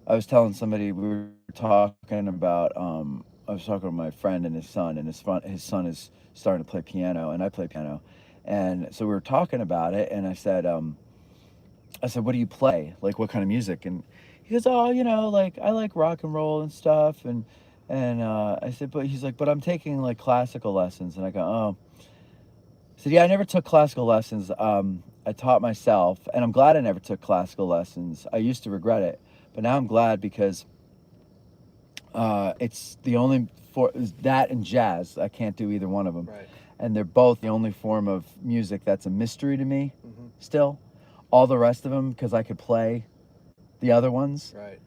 I was telling somebody, we were talking about I was talking to my friend and his son, and his son is starting to play piano, and I play piano. And so we were talking about it, and I said, what do you play? Like, what kind of music? And he goes, oh, like, I like rock and roll and stuff. And And I said, but he's like, but I'm taking like classical lessons. And I go, oh. I said, yeah, I never took classical lessons. I taught myself, and I'm glad I never took classical lessons. I used to regret it, but now I'm glad because it's the only for that and jazz. I can't do either one of them, Right. and they're both the only form of music that's a mystery to me. Mm-hmm. Still, all the rest of them, because I could play the other ones. Right.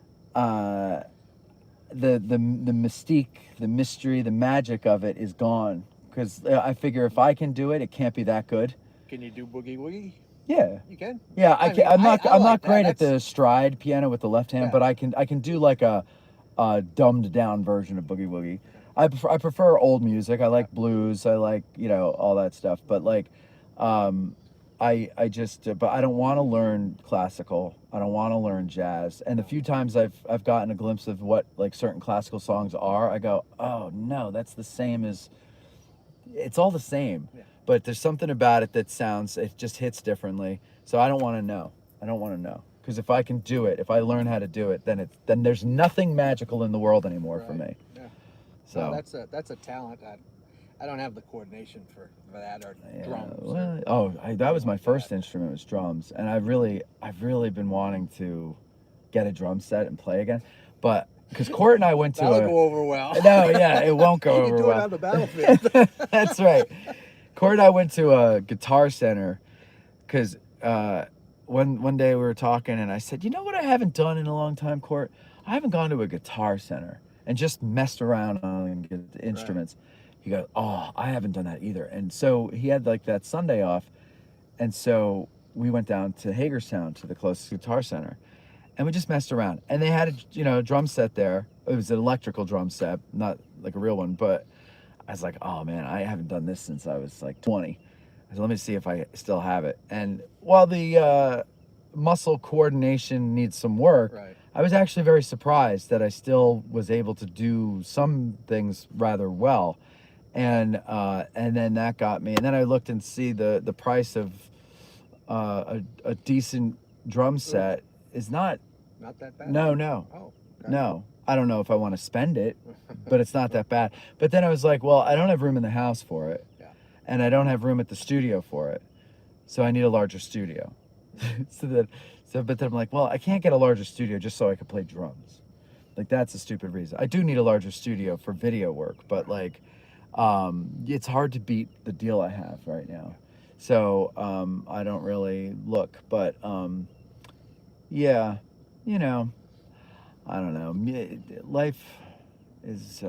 The mystique, the mystery, the magic of it is gone. Because I figure if I can do it, it can't be that good. Can you do boogie woogie? Yeah. You can. Yeah, I can. I'm not like great that. at the stride piano with the left hand, Yeah. but I can do like a dumbed down version of boogie woogie. I prefer old music. I like blues. I like all that stuff. But like, I just but I don't want to learn classical. I don't want to learn jazz. And the few times I've gotten a glimpse of what like certain classical songs are, I go, oh no, that's the same as. It's all the same. Yeah. But there's something about it that it just hits differently. So I don't want to know. I don't want to know. Because if I can do it, if I learn how to do it, then there's nothing magical in the world anymore for me. Yeah. So that's a talent. I don't have the coordination for that or drums. Well, that was my first instrument was drums, and I've really been wanting to get a drum set and play again, but because Court and I went to That'll go over well. No, yeah, it won't go you over do well. it on the battlefield. That's right. Court and I went to a guitar center because one day we were talking, and I said, you know what I haven't done in a long time, Court? I haven't gone to a guitar center and just messed around on instruments. Right. He goes, oh, I haven't done that either. And so he had like that Sunday off, and so we went down to Hagerstown to the closest guitar center. And we just messed around. And they had a drum set there. It was an electrical drum set, not like a real one. But I was like, oh, man, I haven't done this since I was like 20. I said, let me see if I still have it. And while the muscle coordination needs some work, right. I was actually very surprised that I still was able to do some things rather well. And then that got me. And then I looked and see the price of a decent drum set. Is not that bad. No. Oh, okay. No. I don't know if I want to spend it, but it's not that bad. But then I was like, well, I don't have room in the house for it. Yeah. And I don't have room at the studio for it. So I need a larger studio. But then I'm like, well, I can't get a larger studio just so I can play drums. Like that's a stupid reason. I do need a larger studio for video work, but like it's hard to beat the deal I have right now. So I don't really look, but yeah, I don't know. Life is,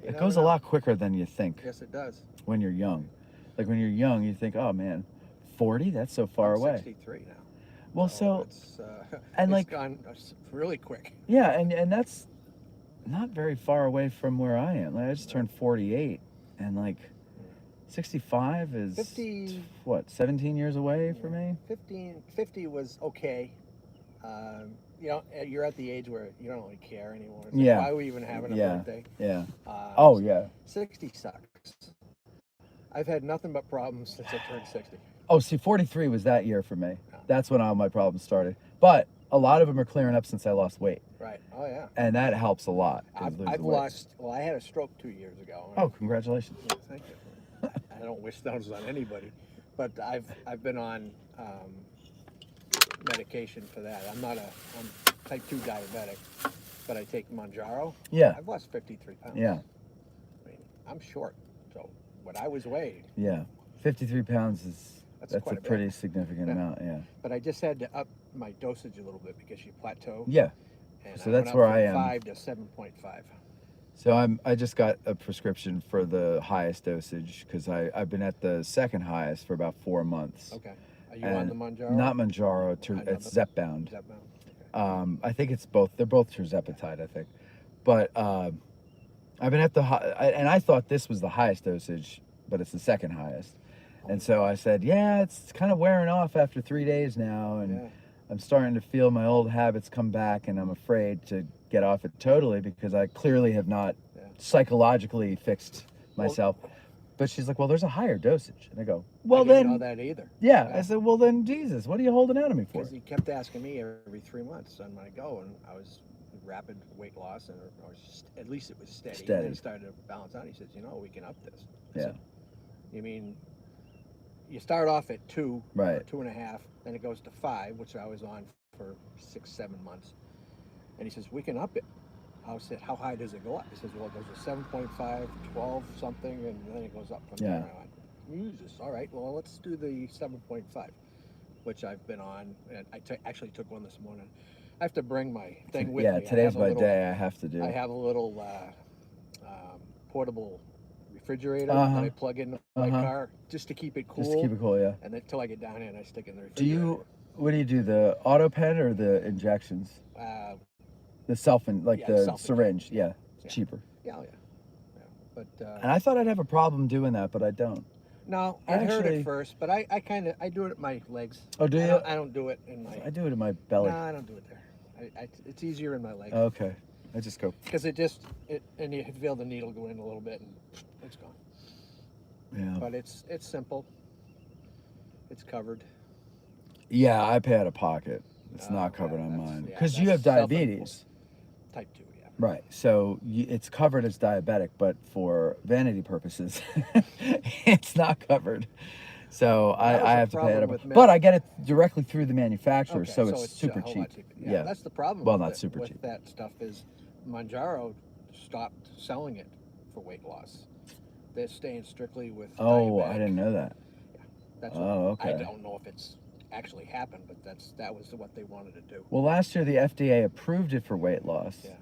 it goes a lot quicker than you think. Yes, it does. When you're young. Like when you're young, you think, oh man, 40? That's so far away. 63 now. Well, it's like, gone really quick. Yeah, and that's not very far away from where I am. Like, I just turned 48, and like 65 is 50, what, 17 years away for me? 50 was okay. You're at the age where you don't really care anymore. It's Yeah. Like, why are we even having a birthday? Yeah. Oh, yeah. 60 sucks. I've had nothing but problems since I turned 60. Oh, see, 43 was that year for me. Yeah. That's when all my problems started. But a lot of them are clearing up since I lost weight. Right. Oh, yeah. And that helps a lot. I've lost, I had a stroke 2 years ago. Oh, congratulations. Yeah, thank you. I don't wish those on anybody, but I've been on medication for that. I'm type 2 diabetic, but I take Manjaro. Yeah. I've lost 53 pounds. Yeah. I mean, I'm short, so what I was weighed. Yeah. 53 pounds that's a pretty bit. significant amount, yeah. But I just had to up my dosage a little bit because you plateau. Yeah. And so that's where I am. 5 to 7.5. So I just got a prescription for the highest dosage because I've been at the second highest for about 4 months. Okay. Are you on the Manjaro? Not Manjaro. It's Zepbound. Okay. I think it's both. They're both tirzepatide, I think. But I've been at and I thought this was the highest dosage, but it's the second highest. And so I said, yeah, it's kind of wearing off after 3 days now, and I'm starting to feel my old habits come back, and I'm afraid to get off it totally because I clearly have not psychologically fixed myself. But she's like, well, there's a higher dosage. And I go, well, I then. didn't know that either. Yeah. I said, well, then, Jesus, what are you holding out on me for? Because he kept asking me every 3 months on my go, and I was rapid weight loss, at least it was steady. And Steady. then it started to balance out. He says, we can up this. I Yeah. said, you mean you start off at 2 Right. or 2.5, then it goes to 5, which I was on for 6-7 months. And he says, we can up it. I said, how high does it go up? He says, well, it goes to 7.5, 12 something, and then it goes up from there. I went, Jesus, all right, well, let's do the 7.5, which I've been on, and I actually took one this morning. I have to bring my thing with me. Yeah, today's my day. I have to do. I have a little portable refrigerator that I plug into my car just to keep it cool. Just to keep it cool, yeah. And then until I get down here and I stick it in the refrigerator. What do you do? The auto pen or the injections? The the syringe. Yeah, it's cheaper. Yeah. But and I thought I'd have a problem doing that, but I don't. No, I heard it first, but I do it at my legs. Oh, do you? I don't do it in my. I do it in my belly. No, I don't do it there. It's easier in my legs. Okay, I just go. Because and you feel the needle go in a little bit, and it's gone. Yeah. But it's simple. It's covered. Yeah, I pay out of pocket. It's not covered on mine because you have diabetes. Type 2, yeah. Right. So it's covered as diabetic, but for vanity purposes, it's not covered. So I have to pay it. But I get it directly through the manufacturer, so it's super cheap. Yeah, that's the problem. Well, not super cheap. With that stuff is Mounjaro stopped selling it for weight loss. They're staying strictly with diabetic. I didn't know that. Yeah, that's okay. I don't know if it's actually happened, but that was what they wanted to do. Well, last year the FDA approved it for weight loss. Yeah.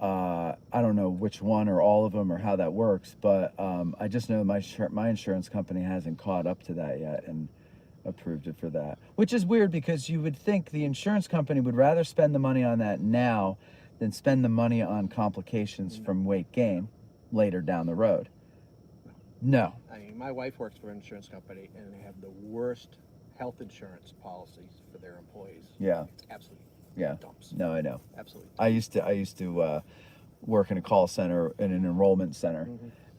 I don't know which one or all of them or how that works, but I just know my insurance company hasn't caught up to that yet and approved it for that, which is weird because you would think the insurance company would rather spend the money on that now than spend the money on complications from weight gain later down the road. No. I mean, my wife works for an insurance company, and they have the worst health insurance policies for their employees. Yeah. It's absolutely dumps. No, I know. Absolutely. I used to work in a call center in an enrollment center,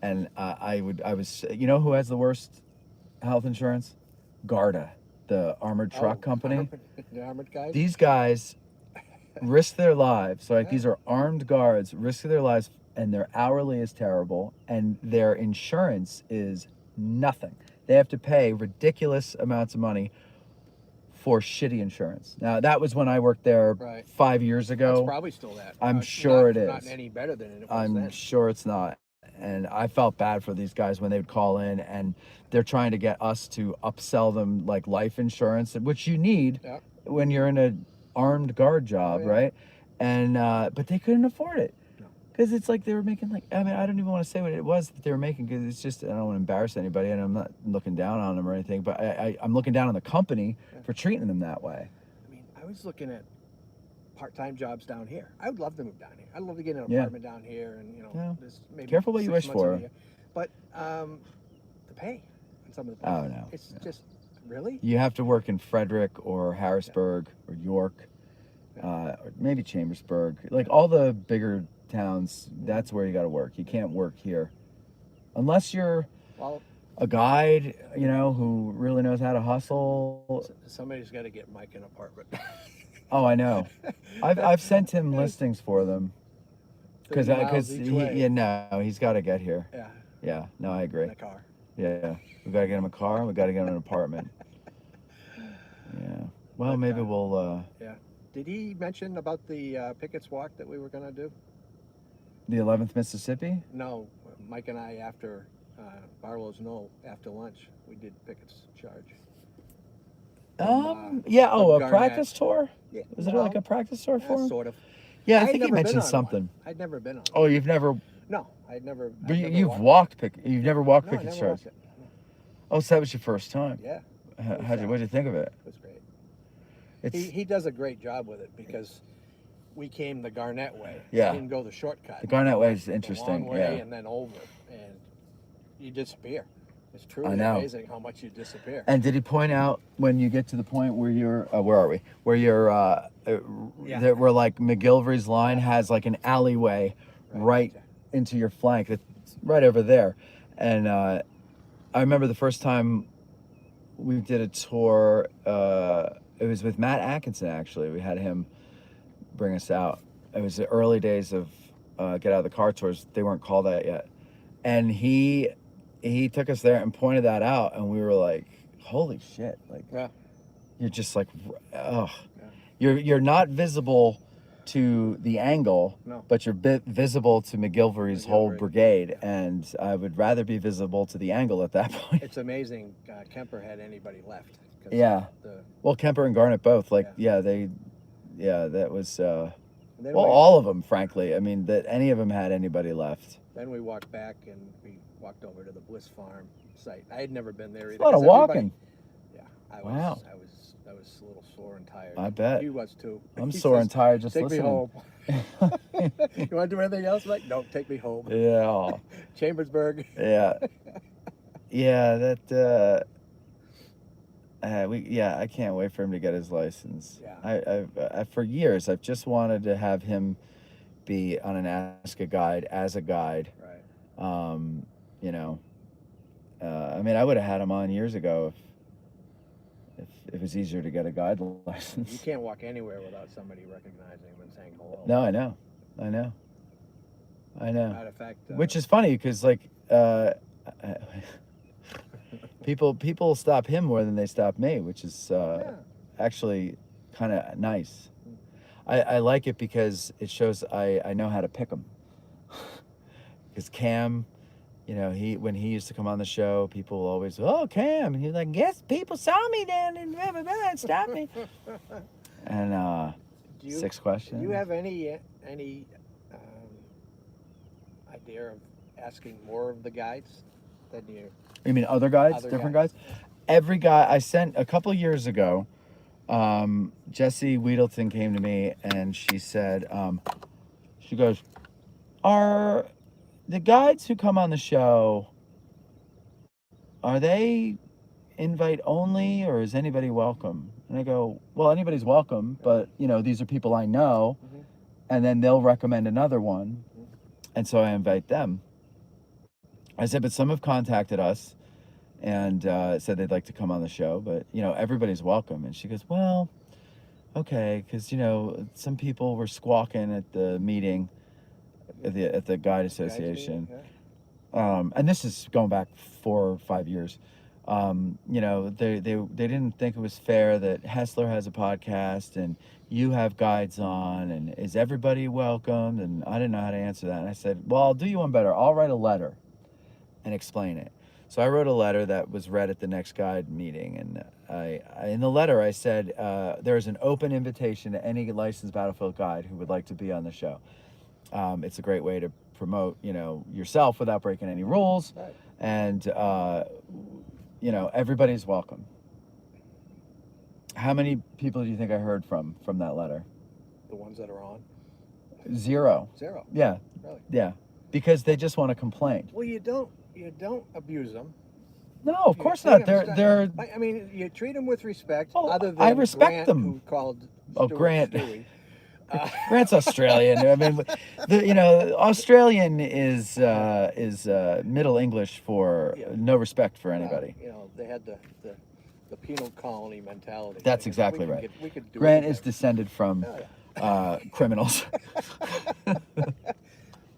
and I was who has the worst health insurance? Garda, the armored truck company. The armored guys. These guys risk their lives. So these are armed guards, risk their lives, and their hourly is terrible, and their insurance is nothing. They have to pay ridiculous amounts of money for shitty insurance. Now, that was when I worked there 5 years ago. It's probably still that. I'm sure it is. Not any better than it was I'm then. sure it's not. And I felt bad for these guys when they would call in, and they're trying to get us to upsell them like life insurance, which you need when you're in an armed guard job, right? And but they couldn't afford it. Because it's like they were making I don't even want to say what it was that they were making, because it's just, I don't want to embarrass anybody, and I'm not looking down on them or anything, but I'm looking down on the company for treating them that way. I mean, I was looking at part-time jobs down here. I would love to move down here. I'd love to get an apartment down here, and there's maybe careful what you wish for. But the pay on some of the places, it's just really. You have to work in Frederick or Harrisburg or York, or maybe Chambersburg, like all the bigger towns. That's where you got to work. You can't work here unless you're a guide, who really knows how to hustle. Somebody's got to get Mike an apartment. Oh, I know. I've sent him listings for them because he's got to get here. Yeah. No, I agree. In a car. Yeah, we got to get him a car. We got to get him an apartment. Yeah. Well, maybe we'll. Yeah. Did he mention about the Pickett's Walk that we were going to do? The 11th Mississippi? No, Mike and I, after Barlow's Knoll, after lunch, we did Pickett's Charge. A practice tour? Yeah. Was it like a practice tour for him? Sort of. Yeah, I think he mentioned something. I'd never been on Oh, you've never... No, I'd never... But you've walked You've never walked Pickett's Charge? No. Oh, so that was your first time? Yeah. What did you think of it? It was great. He does a great job with it, because we came the Garnett way. Yeah. We didn't go the shortcut. The Garnett way is interesting. The long way and then over, and you disappear. It's truly amazing how much you disappear. And did he point out when you get to the point where you're, where are we? Where you're, where like McGilvery's line has like an alleyway right into your flank. That's right over there. And I remember the first time we did a tour, it was with Matt Atkinson, actually. We had him bring us out. it was the early days of Get Out of the Car tours. They weren't called that yet. And he took us there and pointed that out, and we were like, holy shit. Like, Yeah. you're just like, oh, Yeah. you're not visible to the angle, No. but you're visible to McGilvery's whole McGilvery. brigade, Yeah. and I would rather be visible to the angle at that point. It's amazing Kemper had anybody left. 'Cause Yeah. Well, Kemper and Garnett both. Like, Yeah. that was, and then well, we, all of them, frankly. I mean, that any of them had anybody left. Then we walked back and we walked over to the Bliss Farm site. I had never been there either. A lot of 'cause walking. Yeah, Wow. I was a little sore and tired. I bet. He was too. I'm He sore says, and tired just take listening. me home. You want to do anything else, Mike? No, take me home. Yeah. Chambersburg. Yeah. Yeah, that I can't wait for him to get his license. Yeah. I for years I've just wanted to have him be on an Ask a Guide as a guide. Right. You know, I mean, I would have had him on years ago if it was easier to get a guide license. You can't walk anywhere without somebody recognizing him and saying hello. No, I know. Matter of fact, Which is funny because like people stop him more than they stop me, which is actually kind of nice. I like it because it shows I know how to pick them. Because Cam, you know, when he used to come on the show, people will always, oh, Cam, and he's like, yes, people saw me down and blah, blah, blah, and stopped me. And 6 questions. Do you have any idea of asking more of the guides than you? You mean other guides, different guides? Every guy I sent a couple years ago, Jessie Weedleton came to me and she said, she goes, are the guides who come on the show, are they invite only or is anybody welcome? And I go, well, anybody's welcome, but you know, these are people I know, and then they'll recommend another one. And so I invite them. I said, but some have contacted us and said they'd like to come on the show, but you know, everybody's welcome. And she goes, well, okay, because you know, some people were squawking at the meeting at the Guide Association. And this is going back 4 or 5 years. You know, they didn't think it was fair that Hessler has a podcast and you have guides on, and is everybody welcomed? And I didn't know how to answer that. And I said, well, I'll do you one better. I'll write a letter and explain it. So I wrote a letter that was read at the next guide meeting. And I in the letter, I said, there is an open invitation to any licensed battlefield guide who would like to be on the show. It's a great way to promote, you know, yourself without breaking any rules. Right. And, you know, everybody's welcome. How many people do you think I heard from that letter? The ones that are on? 0. 0. Yeah. Really? Yeah. Because they just want to complain. Well, you don't abuse them. No, of course not. They're. I mean, you treat them with respect. Oh, other than I respect Grant, them. Who called Grant. Stewie. Grant's Australian. I mean, you know, Australian is Middle English for no respect for anybody. You know, they had the penal colony mentality. That's exactly right. We could do Grant it is descended from criminals.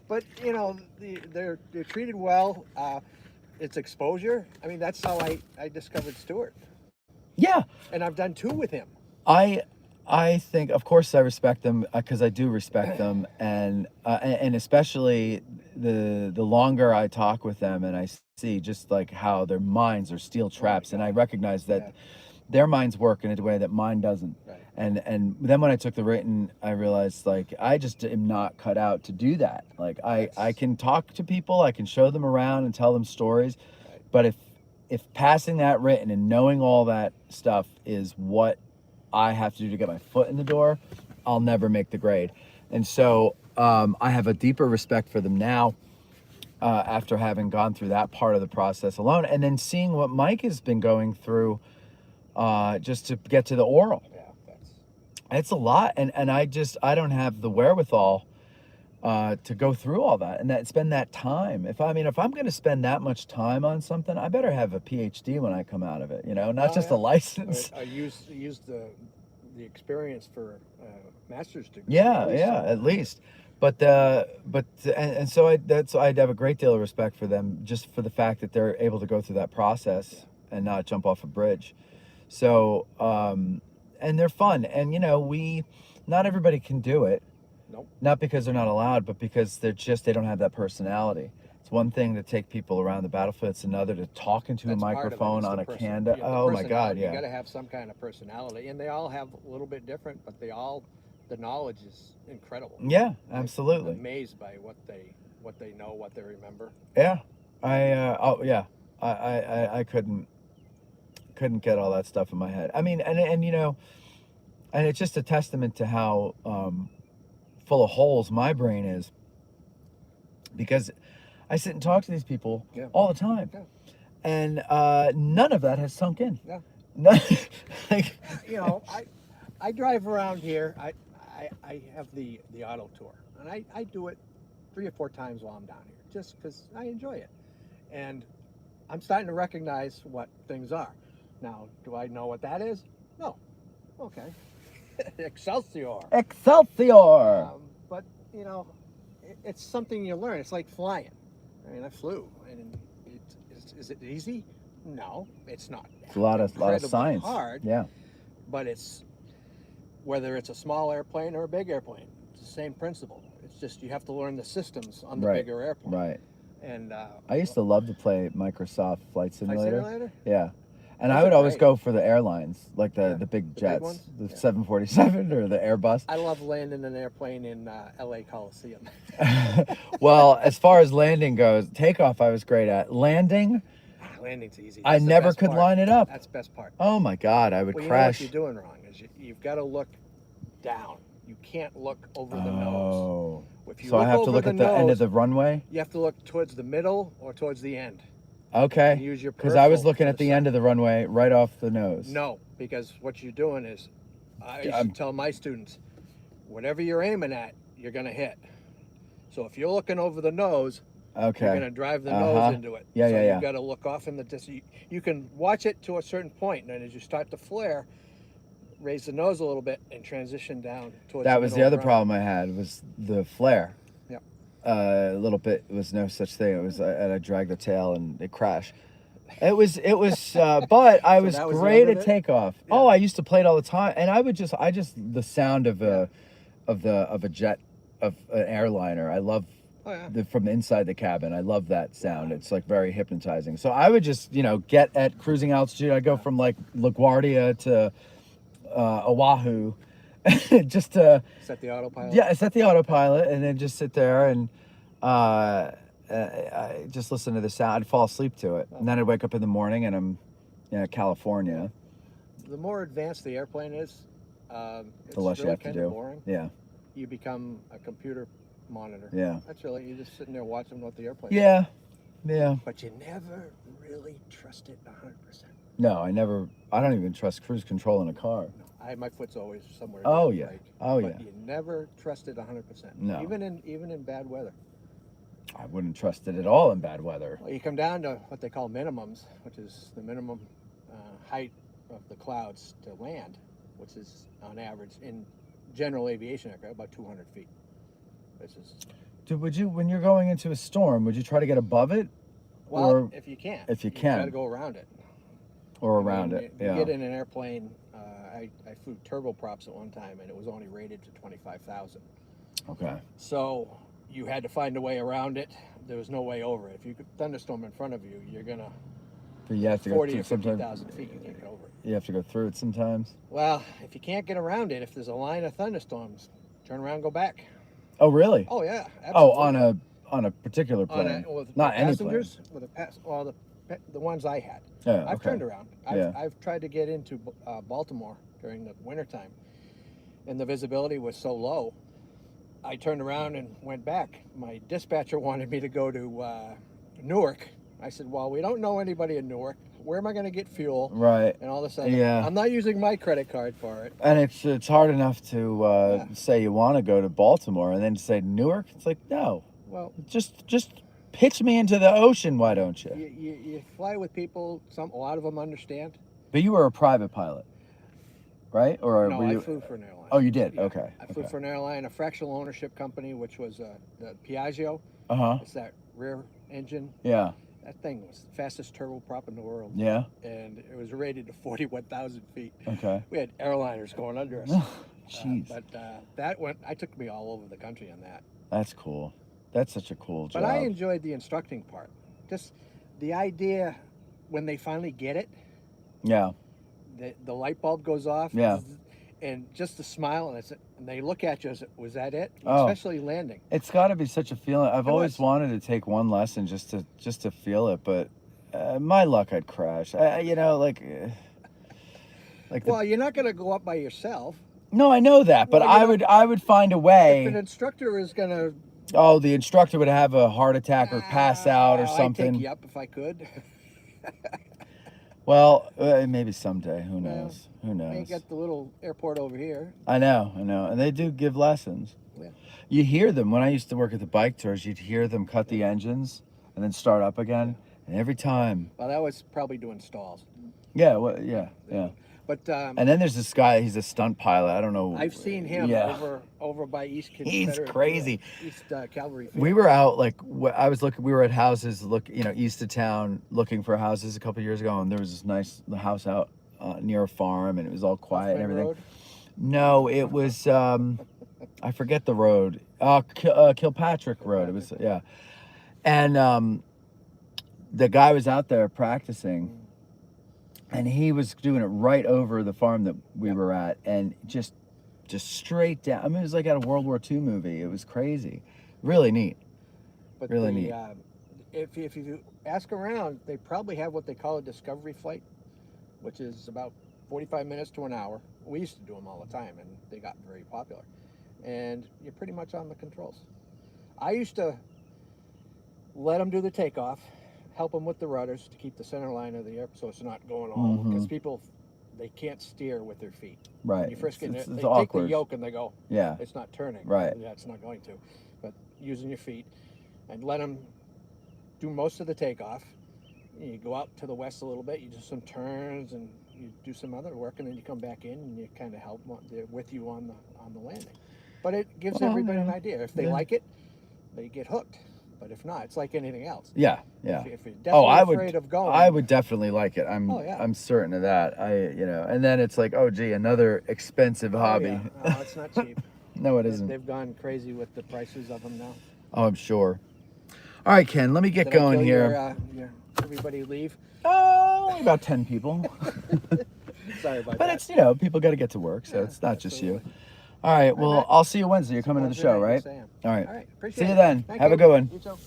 But you know, they're treated well. It's exposure. I mean, that's how I discovered Stewart. Yeah. And I've done 2 with him. I think, of course, I respect them because I do respect them, and especially the longer I talk with them, and I see just like how their minds are steel traps, and I recognize that their minds work in a way that mine doesn't. Right. And then when I took the written, I realized like I just am not cut out to do that. Like I can talk to people, I can show them around and tell them stories, but if passing that written and knowing all that stuff is what I have to do to get my foot in the door, I'll never make the grade. And so I have a deeper respect for them now after having gone through that part of the process alone, and then seeing what Mike has been going through just to get to the oral. It's a lot, and I don't have the wherewithal to go through all that and spend that time. If I'm going to spend that much time on something, I better have a PhD when I come out of it. You know, not just a license. I use the the experience for master's degree. Yeah, at least. And so I'd have a great deal of respect for them just for the fact that they're able to go through that process and not jump off a bridge. So and they're fun, and not everybody can do it. Nope. Not because they're not allowed, but because they don't have that personality. It's one thing to take people around the battlefield. It's another to talk into a microphone on a Canada. Oh my God, yeah. You got to have some kind of personality, and they all have a little bit different, but the knowledge is incredible. Yeah, absolutely. I'm amazed by what they know, what they remember. Yeah, I couldn't get all that stuff in my head. I mean, and it's just a testament to how full of holes my brain is, because I sit and talk to these people all the time, and none of that has sunk in. Yeah. None, I drive around here. I have the auto tour, and I do it 3 or 4 times while I'm down here, just because I enjoy it, and I'm starting to recognize what things are. Now, do I know what that is? No. Okay. Excelsior. But it's something you learn. It's like flying. I mean, I flew, and is it easy? No, it's not. It's a lot of science. Hard. Yeah. But it's whether it's a small airplane or a big airplane, it's the same principle. It's just you have to learn the systems on the bigger airplane. Right. And I used to love to play Microsoft Flight Simulator. Flight Simulator? Yeah. And I would always go for the airlines, like the big jets, big ones? the 747 or the Airbus. I love landing an airplane in LA Coliseum. Well, as far as landing goes, takeoff I was great at. Landing's easy. I never could line it up. That's the best part. Oh my God, I would crash. You know what you're doing wrong is you've got to look down. You can't look over the nose. So I have to look at the end of the runway? You have to look towards the middle or towards the end. Okay. Use your because I was looking at the end of the runway, right off the nose. No, because what you're doing is, I used to tell my students, whatever you're aiming at, you're going to hit. So if you're looking over the nose, you're going to drive the nose into it. Yeah, so you've got to look off in the distance. You can watch it to a certain point, and then as you start to flare, raise the nose a little bit and transition down towards That was the other problem I had, was the flare. A little bit. It was no such thing. It was I dragged the tail and it crashed. It was but I was great at takeoff. Yeah. Oh, I used to play it all the time, and I just the sound of a jet, of an airliner. I love from inside the cabin. I love that sound. It's like very hypnotizing. So I would just get at cruising altitude. I'd go from like LaGuardia to Oahu. Just to set the autopilot. Yeah, set the autopilot, and then just sit there and I just listen to the sound. I'd fall asleep to it, and then I'd wake up in the morning, and I'm in California. The more advanced the airplane is, it's the less really you have to do. Boring. Yeah. You become a computer monitor. Yeah. That's really, you're just sitting there watching what the airplane. Yeah. Yeah. But you never really trust it 100%. No, I don't even trust cruise control in a car. No. My foot's always somewhere. Oh yeah. But you never trust it 100%. No. Even in bad weather. I wouldn't trust it at all in bad weather. Well, you come down to what they call minimums, which is the minimum height of the clouds to land, which is on average in general aviation aircraft about 200 feet. This is. Would you, when you're going into a storm, would you try to get above it? Well, or if you can. If you can. You got to go around it. Or around it. You get in an airplane. I flew turboprops at one time, and it was only rated to 25,000. Okay. So you had to find a way around it. There was no way over it. If you could thunderstorm in front of you, you're gonna. But you have to 40 go or 50,000 feet. You can't get over it. You have to go through it sometimes. Well, if you can't get around it, if there's a line of thunderstorms, turn around, and go back. Oh really? Oh yeah. Absolutely. Oh, on a particular plane. Not any passengers. plane. Well, the ones I had. Yeah, I've turned around. I've tried to get into Baltimore during the wintertime, and the visibility was so low. I turned around and went back. My dispatcher wanted me to go to Newark. I said, well, we don't know anybody in Newark. Where am I going to get fuel? Right. And all of a sudden, I'm not using my credit card for it. And it's hard enough to say you want to go to Baltimore and then say Newark. It's like, no. Well, just pitch me into the ocean, why don't you? You fly with people, a lot of them understand. But you were a private pilot. right? Or No, were I you? flew for an airline. Oh, you did. Yeah, Okay. I flew for an airline, a fractional ownership company, which was the Piaggio. Uh-huh. It's that rear engine. Yeah. That thing was the fastest turboprop in the world. Yeah. And it was rated to 41,000 feet. Okay. We had airliners going under us. Jeez. I took me all over the country on that. That's cool. That's such a cool job. But I enjoyed the instructing part. Just the idea when they finally get it. Yeah. The light bulb goes off. Yeah. And just the smile, and they look at you as, was that it? Oh. Especially landing. It's got to be such a feeling. I've always was. wanted to take one lesson just to feel it, but my luck, I'd crash. Well, you're not going to go up by yourself. No, I know that, but Well, I would find a way. If an instructor is going to... Oh, the instructor would have a heart attack or pass out or something. I'd take you up if I could. Well, maybe someday. Who knows? Who knows? You got the little airport over here. I know. And they do give lessons. Yeah. You hear them. When I used to work at the bike tours, you'd hear them cut the engines and then start up again. And every time. Well, that was probably doing stalls. Yeah, well, yeah. But and then there's this guy, he's a stunt pilot. I don't know. I've seen him over by East He's crazy. East Calvary Field. We were out, we were at houses, east of town, looking for houses a couple of years ago, and there was this nice house out near a farm, and it was all quiet and everything. Road? No, it was, I forget the road. Kilpatrick Road. It was, yeah. And the guy was out there practicing. And he was doing it right over the farm that we were at, and just straight down. I mean, it was like out of a World War II movie. It was crazy, really neat. But really neat. If you ask around, they probably have what they call a discovery flight, which is about 45 minutes to an hour. We used to do them all the time, and they got very popular. And you're pretty much on the controls. I used to let them do the takeoff. Help them with the rudders to keep the center line of the air so it's not going all because people, they can't steer with their feet. Right. When you first get it's they awkward. take the yoke and they go, yeah, it's not turning. Right. Yeah, it's not going to. But using your feet and let them do most of the takeoff. You go out to the west a little bit, you do some turns and you do some other work, and then you come back in and you kind of help with you on the landing. But it gives everybody an idea. If they like it, they get hooked. But if not, it's like anything else. Yeah. If you're definitely afraid of going, I would definitely like it. I'm certain of that. And then it's like, oh gee, another expensive hobby. Yeah. No, it's not cheap. No, it isn't. They've gone crazy with the prices of them now. Oh, I'm sure. All right, Ken, let me get going here. Everybody leave. Oh, only about 10 people. Sorry about that. But it's, people got to get to work, so it's not just you. All right, well, I'll see you Wednesday. You're coming to the show, right? Yes, I am. All right. All right. Appreciate See you it. then. Thank Have you. a good one. You too.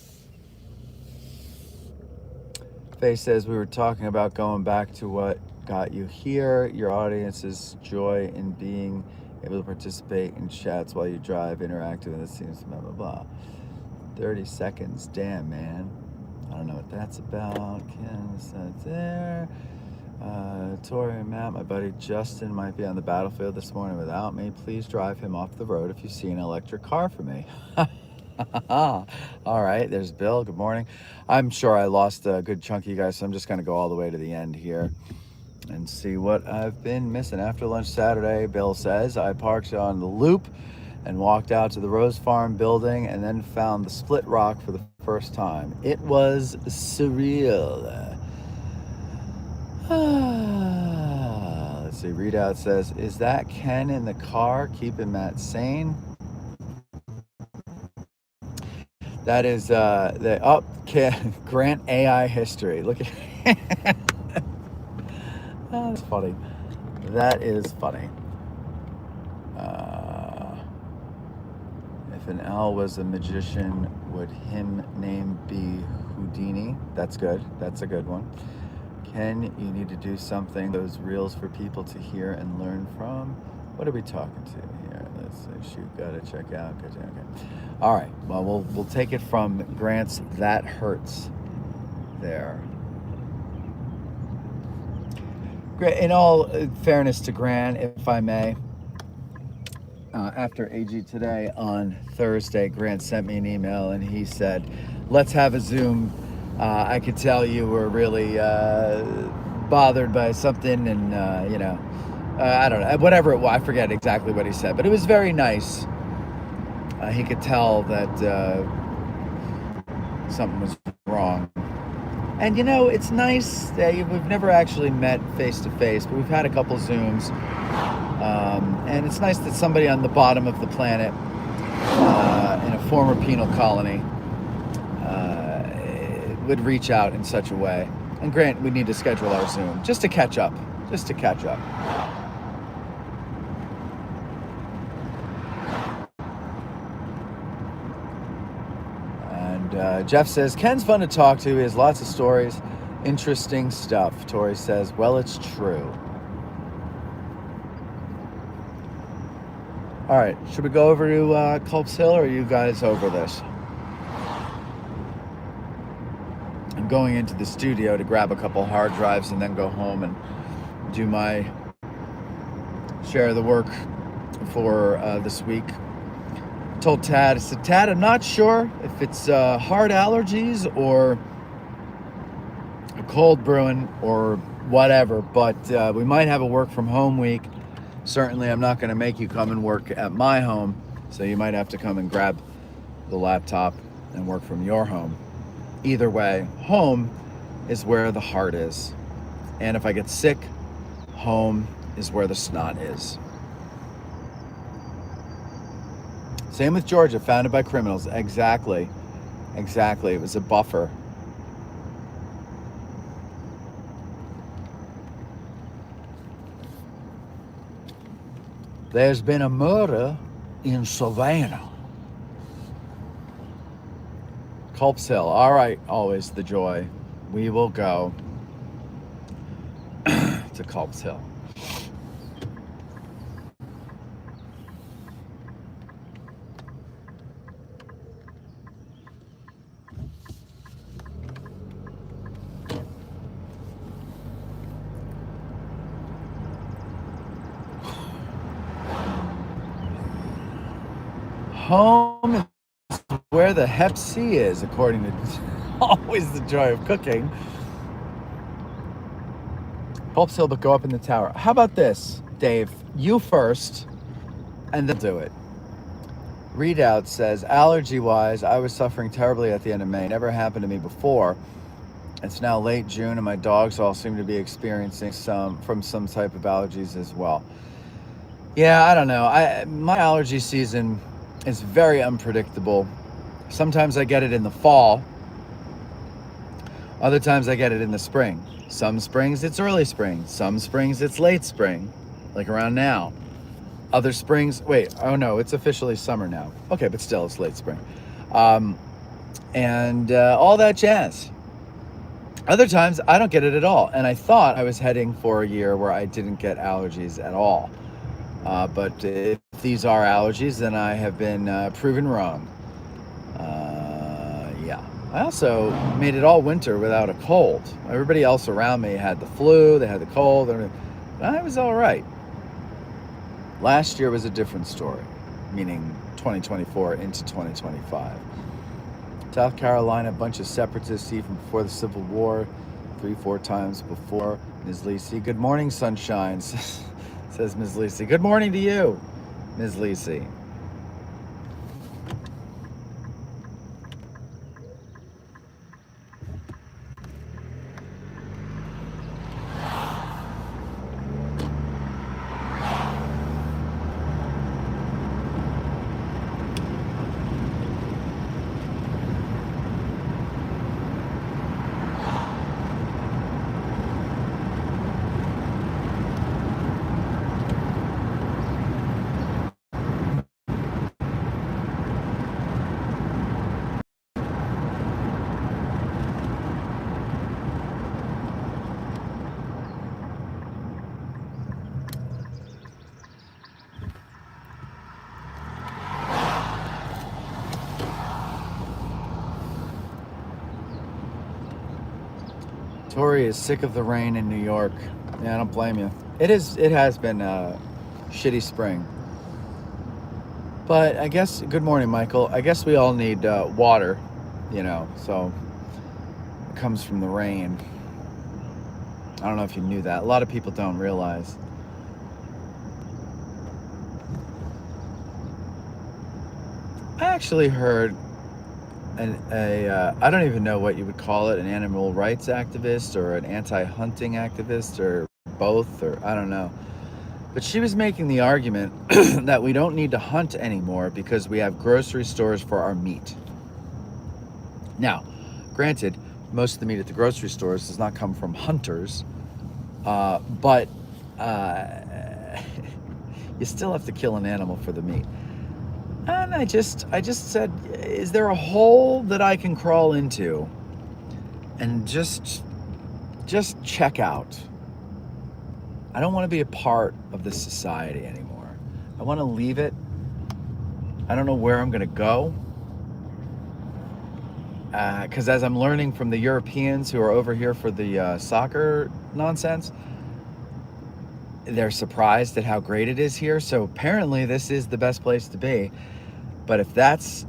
Faye says we were talking about going back to what got you here, your audience's joy in being able to participate in chats while you drive, interactive, and it seems blah, blah, blah. 30 seconds. Damn, man. I don't know what that's about. Ken's not there. Tori and Matt, my buddy Justin might be on the battlefield this morning without me. Please drive him off the road if you see an electric car for me. All right, there's Bill. Good morning. I'm sure I lost a good chunk of you guys, so I'm just going to go all the way to the end here and see what I've been missing. After lunch Saturday, Bill says, I parked on the loop and walked out to the Rose Farm building and then found the Split Rock for the first time. It was surreal. Let's see, Readout says, is that Ken in the car keeping Matt sane? That is Grant AI history. Look at that's funny. That is funny. If an L was a magician, would him name be Houdini? That's good. That's a good one. Ken, you need to do something, those reels for people to hear and learn from. What are we talking to here? Let's see. Shoot, gotta check out. Okay. All right. Well, we'll take it from Grant's That Hurts there. Great. In all fairness to Grant, if I may, after AG today on Thursday, Grant sent me an email and he said, let's have a Zoom. I could tell you were really bothered by something, and I don't know, whatever it was. I forget exactly what he said, but it was very nice. He could tell that something was wrong. And it's nice that we've never actually met face to face, but we've had a couple Zooms. And it's nice that somebody on the bottom of the planet, in a former penal colony, would reach out in such a way. And Grant, we need to schedule our Zoom just to catch up. And Jeff says, Ken's fun to talk to. He has lots of stories. Interesting stuff. Tori says, well, it's true. All right, should we go over to Culp's Hill, or are you guys over this? I'm going into the studio to grab a couple hard drives and then go home and do my share of the work for this week. I told Tad, I said, Tad, I'm not sure if it's heart allergies or a cold brewing or whatever, but we might have a work from home week. Certainly, I'm not going to make you come and work at my home, so you might have to come and grab the laptop and work from your home. Either way, home is where the heart is. And if I get sick, home is where the snot is. Same with Georgia, founded by criminals. Exactly. It was a buffer. There's been a murder in Savannah. Culp's Hill. All right, always the joy. We will go to Culp's Hill. Home is where the Hep C is, according to always the joy of cooking. Culp's Hill, but go up in the tower. How about this, Dave? You first, and then do it. Readout says, allergy-wise, I was suffering terribly at the end of May. Never happened to me before. It's now late June, and my dogs all seem to be experiencing some type of allergies as well. Yeah, I don't know. My allergy season is very unpredictable. Sometimes I get it in the fall. Other times I get it in the spring. Some springs it's early spring. Some springs it's late spring, like around now. Other springs, it's officially summer now. Okay, but still it's late spring. And all that jazz. Other times I don't get it at all. And I thought I was heading for a year where I didn't get allergies at all. But if these are allergies, then I have been proven wrong. Yeah. I also made it all winter without a cold. Everybody else around me had the flu, they had the cold, and I was all right. Last year was a different story, meaning 2024 into 2025. South Carolina, a bunch of separatists even before the Civil War, 3-4 times before. Ms. Lisi, good morning, sunshine. Says Ms. Lisi. Good morning to you, Ms. Lisi. Tori is sick of the rain in New York. Yeah, I don't blame you. It has been a shitty spring. But I guess, good morning, Michael. I guess we all need water, so it comes from the rain. I don't know if you knew that. A lot of people don't realize. I actually heard I don't even know what you would call it, an animal rights activist or an anti-hunting activist or both, or I don't know. But she was making the argument that we don't need to hunt anymore because we have grocery stores for our meat. Now, granted, most of the meat at the grocery stores does not come from hunters, but uh, you still have to kill an animal for the meat. And I just said, is there a hole that I can crawl into and just check out? I don't want to be a part of this society anymore. I want to leave it. I don't know where I'm going to go. Because as I'm learning from the Europeans who are over here for the soccer nonsense, they're surprised at how great it is here. So apparently this is the best place to be. But if that's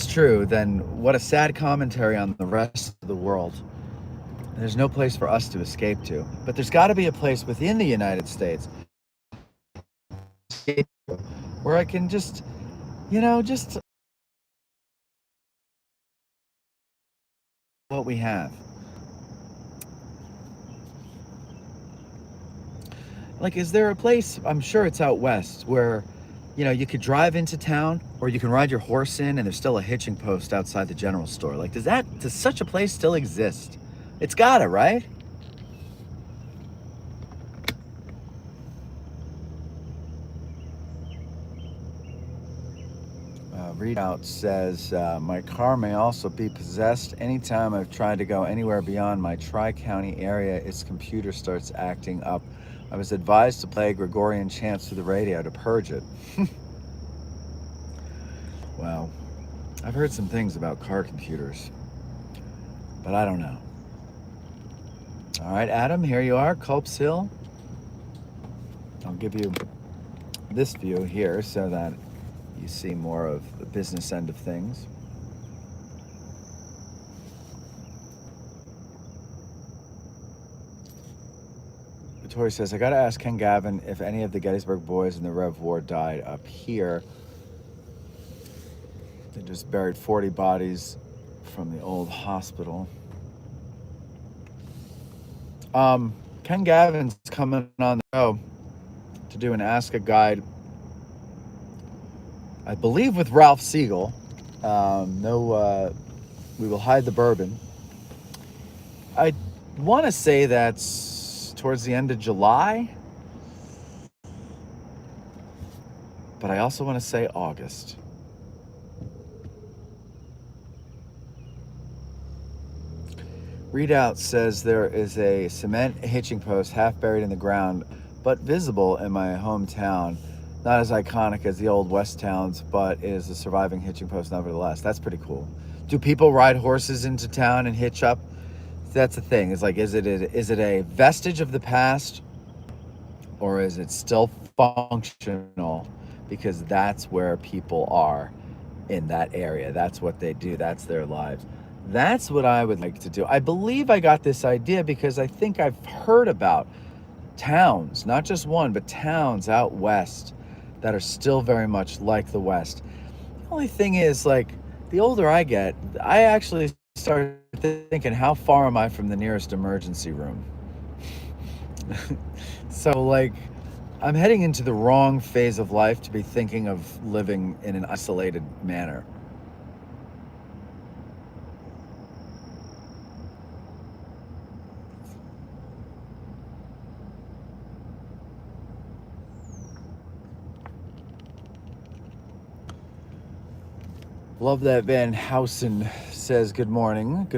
true, then what a sad commentary on the rest of the world. There's no place for us to escape to. But there's got to be a place within the United States where I can just what we have. Like, is there a place, I'm sure it's out west, where, you could drive into town or you can ride your horse in and there's still a hitching post outside the general store? Like, does such a place still exist? It's gotta, right? Readout says, my car may also be possessed. Anytime I've tried to go anywhere beyond my tri-county area, its computer starts acting up. I was advised to play Gregorian chants through the radio to purge it. Well, I've heard some things about car computers, but I don't know. All right, Adam, here you are, Culp's Hill. I'll give you this view here so that you see more of the business end of things. Tori says, I gotta ask Ken Gavin if any of the Gettysburg boys in the Rev War died up here. They just buried 40 bodies from the old hospital. Ken Gavin's coming on the show to do an Ask a Guide, I believe with Ralph Siegel. We will hide the bourbon. I want to say that's towards the end of July, but I also want to say August. Readout says there is a cement hitching post half buried in the ground, but visible in my hometown. Not as iconic as the old West towns, but is a surviving hitching post nevertheless. That's pretty cool. Do people ride horses into town and hitch up? That's the thing. It's like, is it a vestige of the past, or is it still functional? Because that's where people are in that area. That's what they do. That's their lives. That's what I would like to do. I believe I got this idea because I think I've heard about towns, not just one, but towns out west that are still very much like the West. The only thing is, like, the older I get, I actually start thinking, how far am I from the nearest emergency room? So, like, I'm heading into the wrong phase of life to be thinking of living in an isolated manner. Love that Van Housen says, good morning,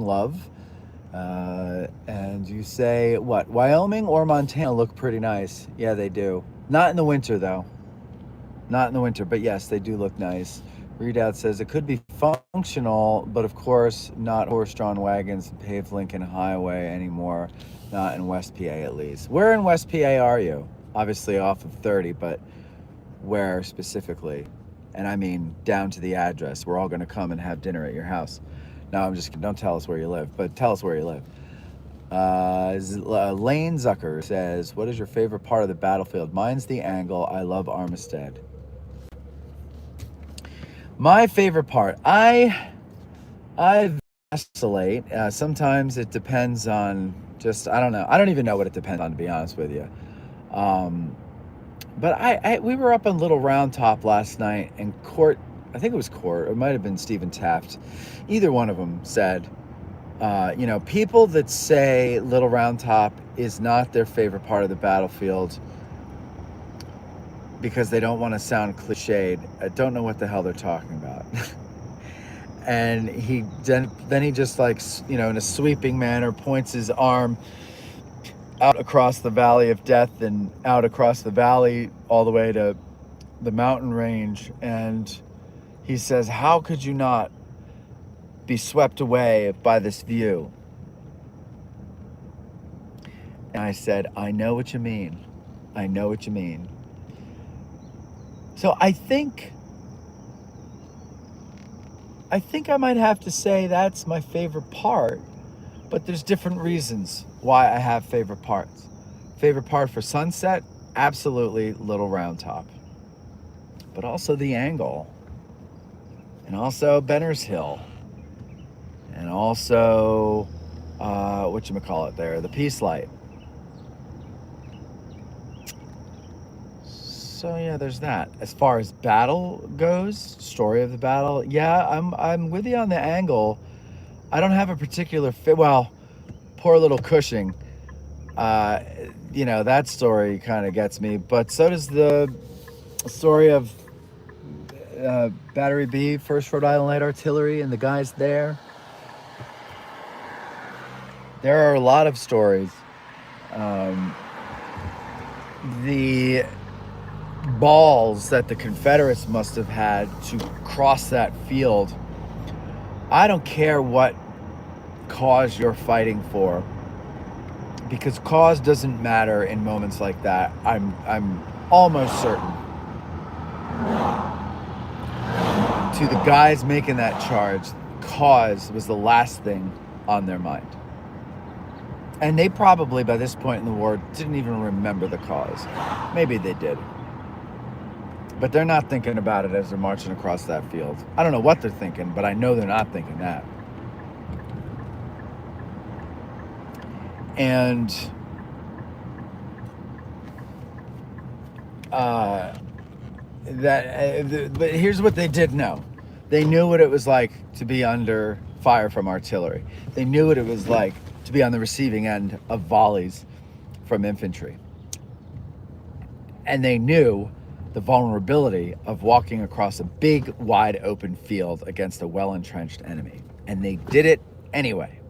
love. And you say, what, Wyoming or Montana look pretty nice. Yeah, they do. Not in the winter, though. Not in the winter, but yes, they do look nice. Readout says, it could be functional, but of course, not horse-drawn wagons and paved Lincoln Highway anymore. Not in West PA, at least. Where in West PA are you? Obviously off of 30, but where specifically? And I mean down to the address. We're all going to come and have dinner at your house. No, I'm just kidding. Don't tell us where you live, but tell us where you live. Lane Zucker says, what is your favorite part of the battlefield? Mine's the angle. I love Armistead. My favorite part, I vacillate. Sometimes it depends on just, I don't know. I don't even know what it depends on, to be honest with you. Um, but we were up on Little Round Top last night, and Court, I think it was Court, or it might have been Stephen Taft. Either one of them said, people that say Little Round Top is not their favorite part of the battlefield because they don't want to sound cliched, I don't know what the hell they're talking about. And then he just, like, in a sweeping manner, points his arm out across the valley of death and out across the valley all the way to the mountain range, and he says, how could you not be swept away by this view? And I said, I know what you mean. I know what you mean. So I think I might have to say that's my favorite part, but there's different reasons why I have favorite parts. Favorite part for sunset, absolutely Little Round Top, but also the angle, and also Benner's Hill, and also whatchamacallit there, the Peace Light. So yeah, there's that. As far as battle goes, story of the battle, yeah, I'm with you on the angle. I don't have a particular well, poor little Cushing. That story kind of gets me, but so does the story of Battery B, 1st Rhode Island Light Artillery, and the guys there. There are a lot of stories. The balls that the Confederates must have had to cross that field. I don't care what cause you're fighting for, because cause doesn't matter in moments like that. I'm almost certain. To the guys making that charge, cause was the last thing on their mind. And they probably, by this point in the war, didn't even remember the cause. Maybe they did. But they're not thinking about it as they're marching across that field. I don't know what they're thinking, but I know they're not thinking that. And but here's what they did know. They knew what it was like to be under fire from artillery. They knew what it was like to be on the receiving end of volleys from infantry. And they knew the vulnerability of walking across a big, wide open field against a well-entrenched enemy. And they did it anyway.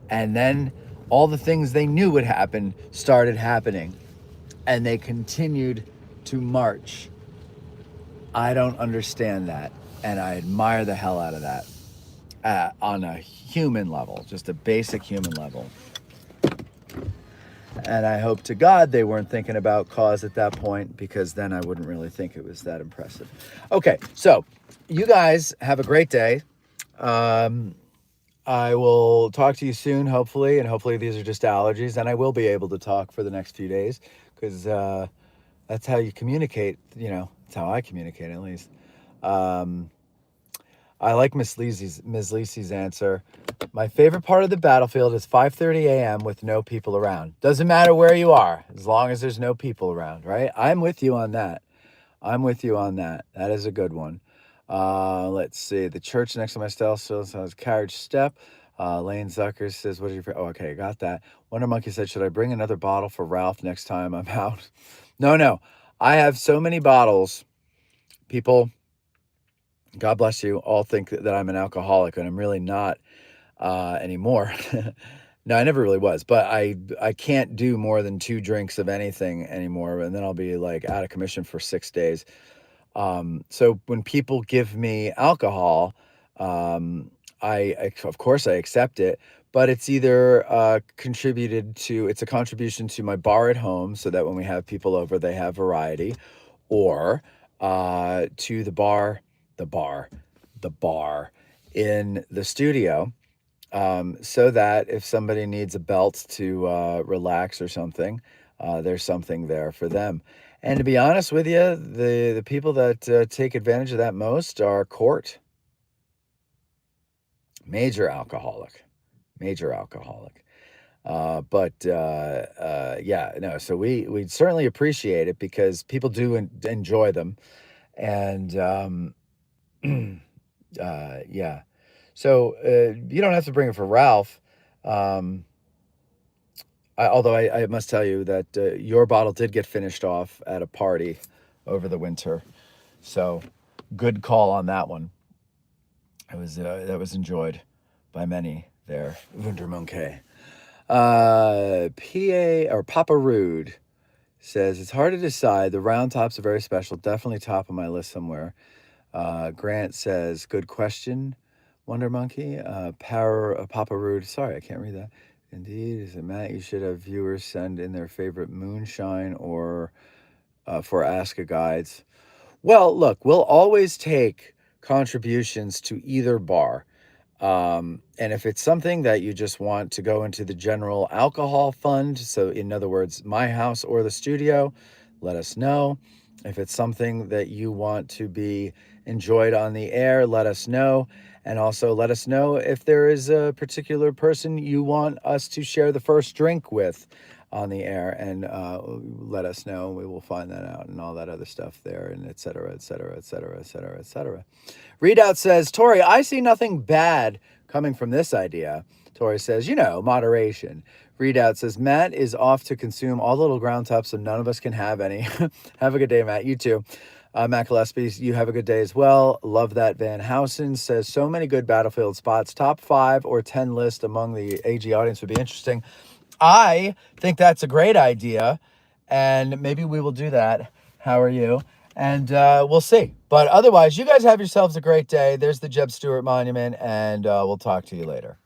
And then all the things they knew would happen started happening. And they continued to march. I don't understand that. And I admire the hell out of that on a human level, just a basic human level. And I hope to God they weren't thinking about cause at that point, because then I wouldn't really think it was that impressive. Okay, so you guys have a great day. I will talk to you soon, hopefully, and hopefully these are just allergies, and I will be able to talk for the next few days, because that's how you communicate. That's how I communicate, at least. I like Ms. Lisi's answer. My favorite part of the battlefield is 5:30 a.m. with no people around. Doesn't matter where you are, as long as there's no people around, right? I'm with you on that. That is a good one. Let's see. The church next to my style still has carriage step. Lane Zucker says, what is your... Oh, okay, got that. Wonder Monkey said, should I bring another bottle for Ralph next time I'm out? No. I have so many bottles. People, God bless you, all think that I'm an alcoholic, and I'm really not anymore. No, I never really was, but I can't do more than 2 drinks of anything anymore, and then I'll be like out of commission for 6 days. So when people give me alcohol, I of course I accept it, but it's either it's a contribution to my bar at home, so that when we have people over, they have variety, or to the bar in the studio, so that if somebody needs a belt to relax or something, there's something there for them. And to be honest with you, the people that take advantage of that most are court. Major alcoholic. Yeah, no, so we certainly appreciate it because people do enjoy them. And yeah. So you don't have to bring it for Ralph. Although I must tell you that your bottle did get finished off at a party over the winter. So good call on that one. That was enjoyed by many there. Wundermonkey. PA or Papa Rude says it's hard to decide. The round tops are very special. Definitely top of my list somewhere. Grant says, good question, Wonder Monkey. Papa Rude. Sorry, I can't read that. Indeed, is it Matt? You should have viewers send in their favorite moonshine or for Ask a Guides. Well, look, we'll always take contributions to either bar. And if it's something that you just want to go into the general alcohol fund, so in other words, my house or the studio, let us know. If it's something that you want to be enjoyed on the air, let us know. And also let us know if there is a particular person you want us to share the first drink with on the air, and let us know. We will find that out and all that other stuff there, and et cetera, et cetera, et cetera, et cetera, et cetera. Readout says, Tori, I see nothing bad coming from this idea. Tori says, moderation. Readout says, Matt is off to consume all the little ground tops so none of us can have any. Have a good day, Matt. You too. Matt Gillespie, you have a good day as well. Love that. Van Housen says, so many good Battlefield spots. Top 5 or 10 list among the AG audience would be interesting. I think that's a great idea, and maybe we will do that. How are you? And we'll see. But otherwise, you guys have yourselves a great day. There's the Jeb Stuart Monument, and we'll talk to you later.